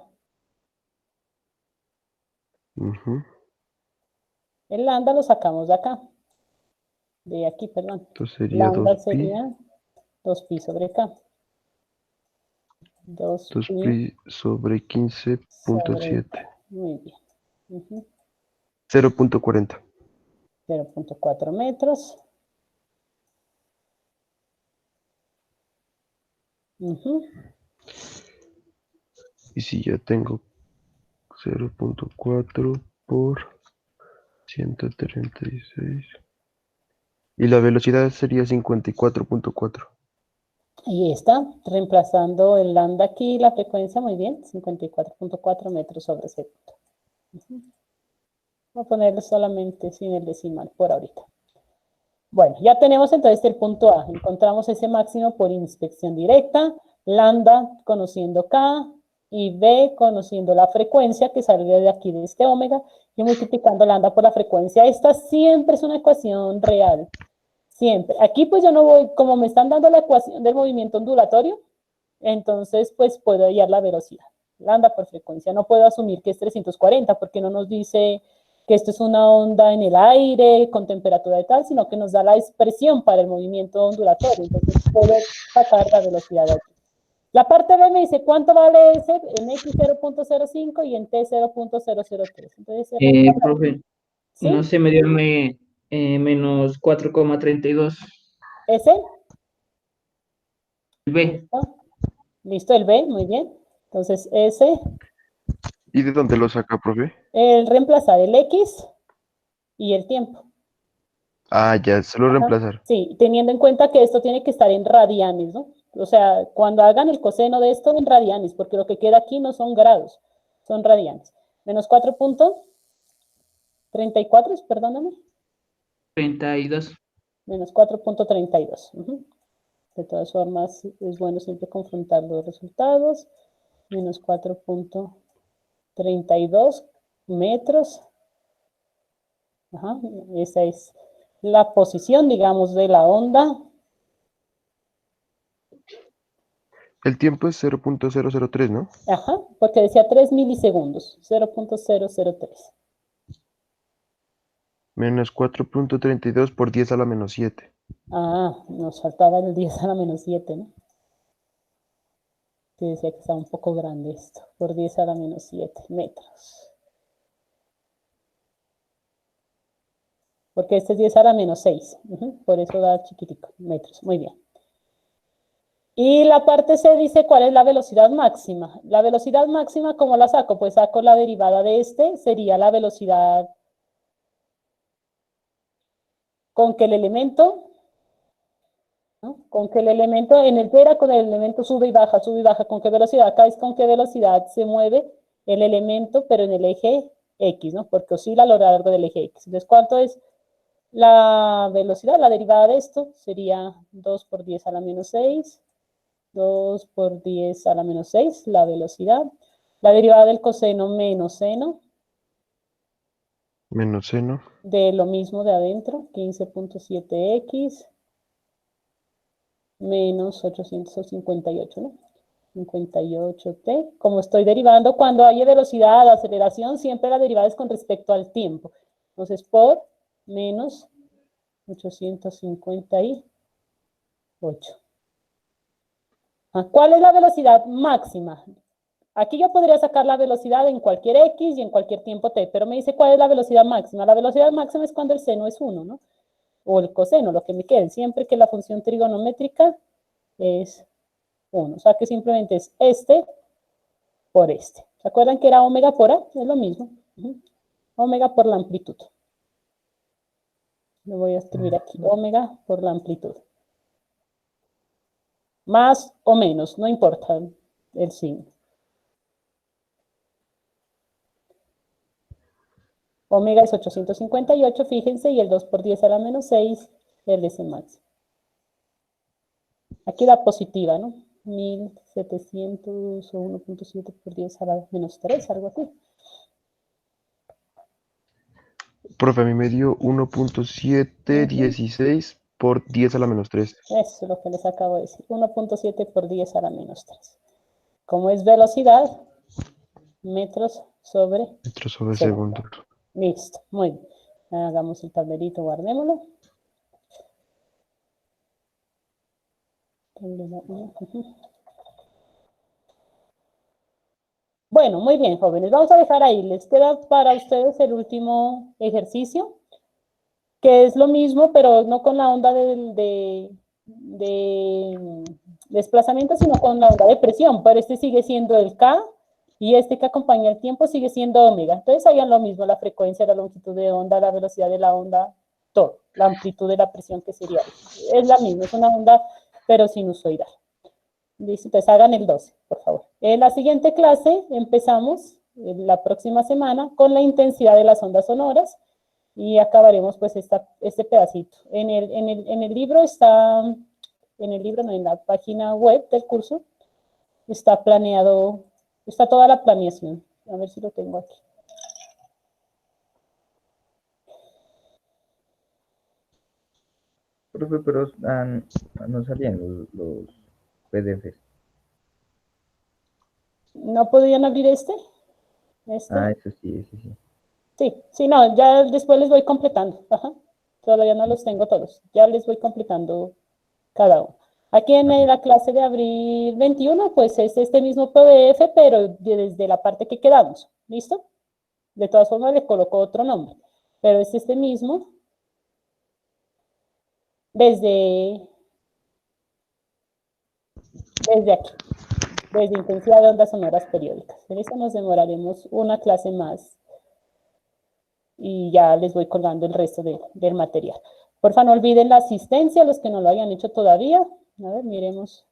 ujú. El lambda lo sacamos de acá. De aquí, perdón. Entonces sería Lambda 2pi. sería 2pi sobre K. 2pi sobre 15.7. Muy bien. Ujú. 0.40. 0.4 metros. Ujú. Y si ya tengo 0.4 por 136. Y la velocidad sería 54.4. Ahí está, reemplazando el lambda aquí, la frecuencia, muy bien, 54.4 metros sobre segundo. Ujú. Voy a ponerle solamente sin el decimal por ahorita. Bueno, ya tenemos entonces el punto A. Encontramos ese máximo por inspección directa, lambda conociendo K y B conociendo la frecuencia que sale de aquí de este omega y multiplicando lambda por la frecuencia. Esta siempre es una ecuación real. Siempre. Aquí pues yo no voy, como me están dando la ecuación del movimiento ondulatorio, entonces pues puedo hallar la velocidad. Lambda por frecuencia. No puedo asumir que es 340 porque no nos dice que esto es una onda en el aire con temperatura de tal, sino que nos da la expresión para el movimiento ondulatorio. Entonces puedo sacar la velocidad de aquí. La parte B me dice cuánto vale ese en X 0.05 y en T 0.003. Entonces, Profe, ¿sí? no sé, me dio menos 4,32. ¿Ese? B. ¿Listo? ¿Listo? El B, muy bien. Entonces, ese, ¿Y de dónde lo saca, profe? el reemplazar el X y el tiempo. Ah, ya, solo reemplazar. Sí, teniendo en cuenta que esto tiene que estar en radianes, ¿no? O sea, cuando hagan el coseno de esto en radianes, porque lo que queda aquí no son grados, son radianes. Menos 4.34, perdóname. 32. Menos 4.32. De todas formas, es bueno siempre confrontar los resultados. Menos 4.32 metros. Ajá, esa es la posición, digamos, de la onda. El tiempo es 0.003, ¿no? Ajá, porque decía 3 milisegundos, 0.003. Menos 4.32 por 10 a la menos 7. Ah, nos faltaba el 10 a la menos 7, ¿no? Que decía que estaba un poco grande esto, por 10 a la menos 7 metros. Porque este es 10 a la menos 6, por eso da chiquitico, metros, muy bien. Y la parte C dice cuál es la velocidad máxima. La velocidad máxima, ¿cómo la saco? Pues saco la derivada de este, sería la velocidad con que el elemento, ¿no? Con que el elemento, en el T era con el elemento sube y baja, ¿con qué velocidad? Acá es con qué velocidad se mueve el elemento, pero en el eje X, ¿no? Porque oscila a lo largo del eje X. Entonces, ¿cuánto es la velocidad? La derivada de esto sería 2 por 10 a la menos 6, 2 por 10 a la menos 6, la velocidad. La derivada del coseno menos seno. Menos seno. De lo mismo de adentro, 15.7x menos 858, ¿no? 58t. Como estoy derivando, cuando hay velocidad, aceleración, siempre la derivada es con respecto al tiempo. Entonces, por menos 858. ¿Cuál es la velocidad máxima? Aquí yo podría sacar la velocidad en cualquier x y en cualquier tiempo t, pero me dice cuál es la velocidad máxima. La velocidad máxima es cuando el seno es 1, ¿no? O el coseno, lo que me quede. Siempre que la función trigonométrica es 1. O sea que simplemente es este por este. ¿Se acuerdan que era omega por A? Es lo mismo. Omega por la amplitud. Lo voy a escribir aquí. Omega por la amplitud. Más o menos, no importa el signo. Omega es 858, fíjense, y el 2 por 10 a la menos 6, el ese máximo. Aquí da positiva, ¿no? 1700 o 1.7 por 10 a la menos 3, algo así. Profe, a mí me dio 1.716 por 10 a la menos 3. Eso es lo que les acabo de decir. 1.7 por 10 a la menos 3. Como es velocidad, metros sobre Metros sobre segundo. segundo. Listo, muy bien. Hagamos el tablerito, guardémoslo. Bueno, muy bien, jóvenes. Vamos a dejar ahí. Les queda para ustedes el último ejercicio, que es lo mismo, pero no con la onda de desplazamiento, sino con la onda de presión. Pero este sigue siendo el K y este que acompaña el tiempo sigue siendo omega. Entonces hagan lo mismo, la frecuencia, la longitud de onda, la velocidad de la onda, todo. La amplitud de la presión que sería. Es la misma, es una onda, pero sinusoidal. Listo, entonces hagan el 12, por favor. En la siguiente clase empezamos, la próxima semana, con la intensidad de las ondas sonoras y acabaremos pues este pedacito. En el libro está, en el libro no, en la página web del curso, está planeado, está toda la planeación. A ver si lo tengo aquí. Profe, pero no salían los PDFs. ¿No podían abrir este? ¿Este? Ah, eso sí, eso sí. Sí, no, ya después les voy completando. Ajá. Todavía no los tengo todos. Ya les voy completando cada uno. Aquí en la clase de abril 21, pues es este mismo PDF, pero desde la parte que quedamos. ¿Listo? De todas formas le coloco otro nombre. Pero es este mismo. Desde aquí. Desde intensidad de ondas sonoras periódicas. En eso nos demoraremos una clase más. Y ya les voy colgando el resto del material. Porfa, no olviden la asistencia, los que no lo hayan hecho todavía. A ver, miremos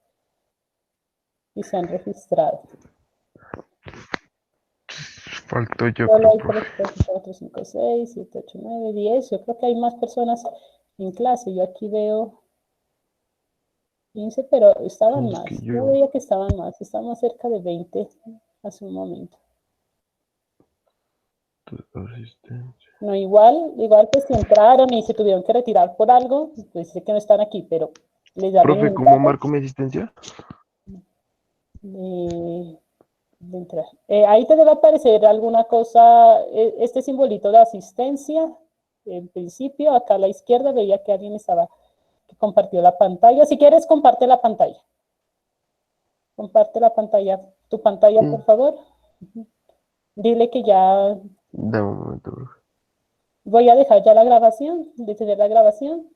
si se han registrado. Falto yo, Solo creo, hay 3, profe. 4, 5, 6, 7, 8, 9, 10. Yo creo que hay más personas en clase. Yo aquí veo 15, pero estaban Es más. que Yo yo, veía que estaban más. Estaban cerca de 20 hace un momento. asistencia. No, igual pues si entraron y se tuvieron que retirar por algo, pues sé que no están aquí, pero les dan el Profe, ¿cómo mensaje marco mi asistencia? de entrar. Ahí te debe aparecer alguna cosa, este simbolito de asistencia, en principio, acá a la izquierda veía que alguien que compartió la pantalla. Si quieres, comparte la pantalla. Comparte la pantalla, tu pantalla, Sí. por favor. Dile que ya Dame un momento, profe. voy a dejar ya la grabación, detener la grabación,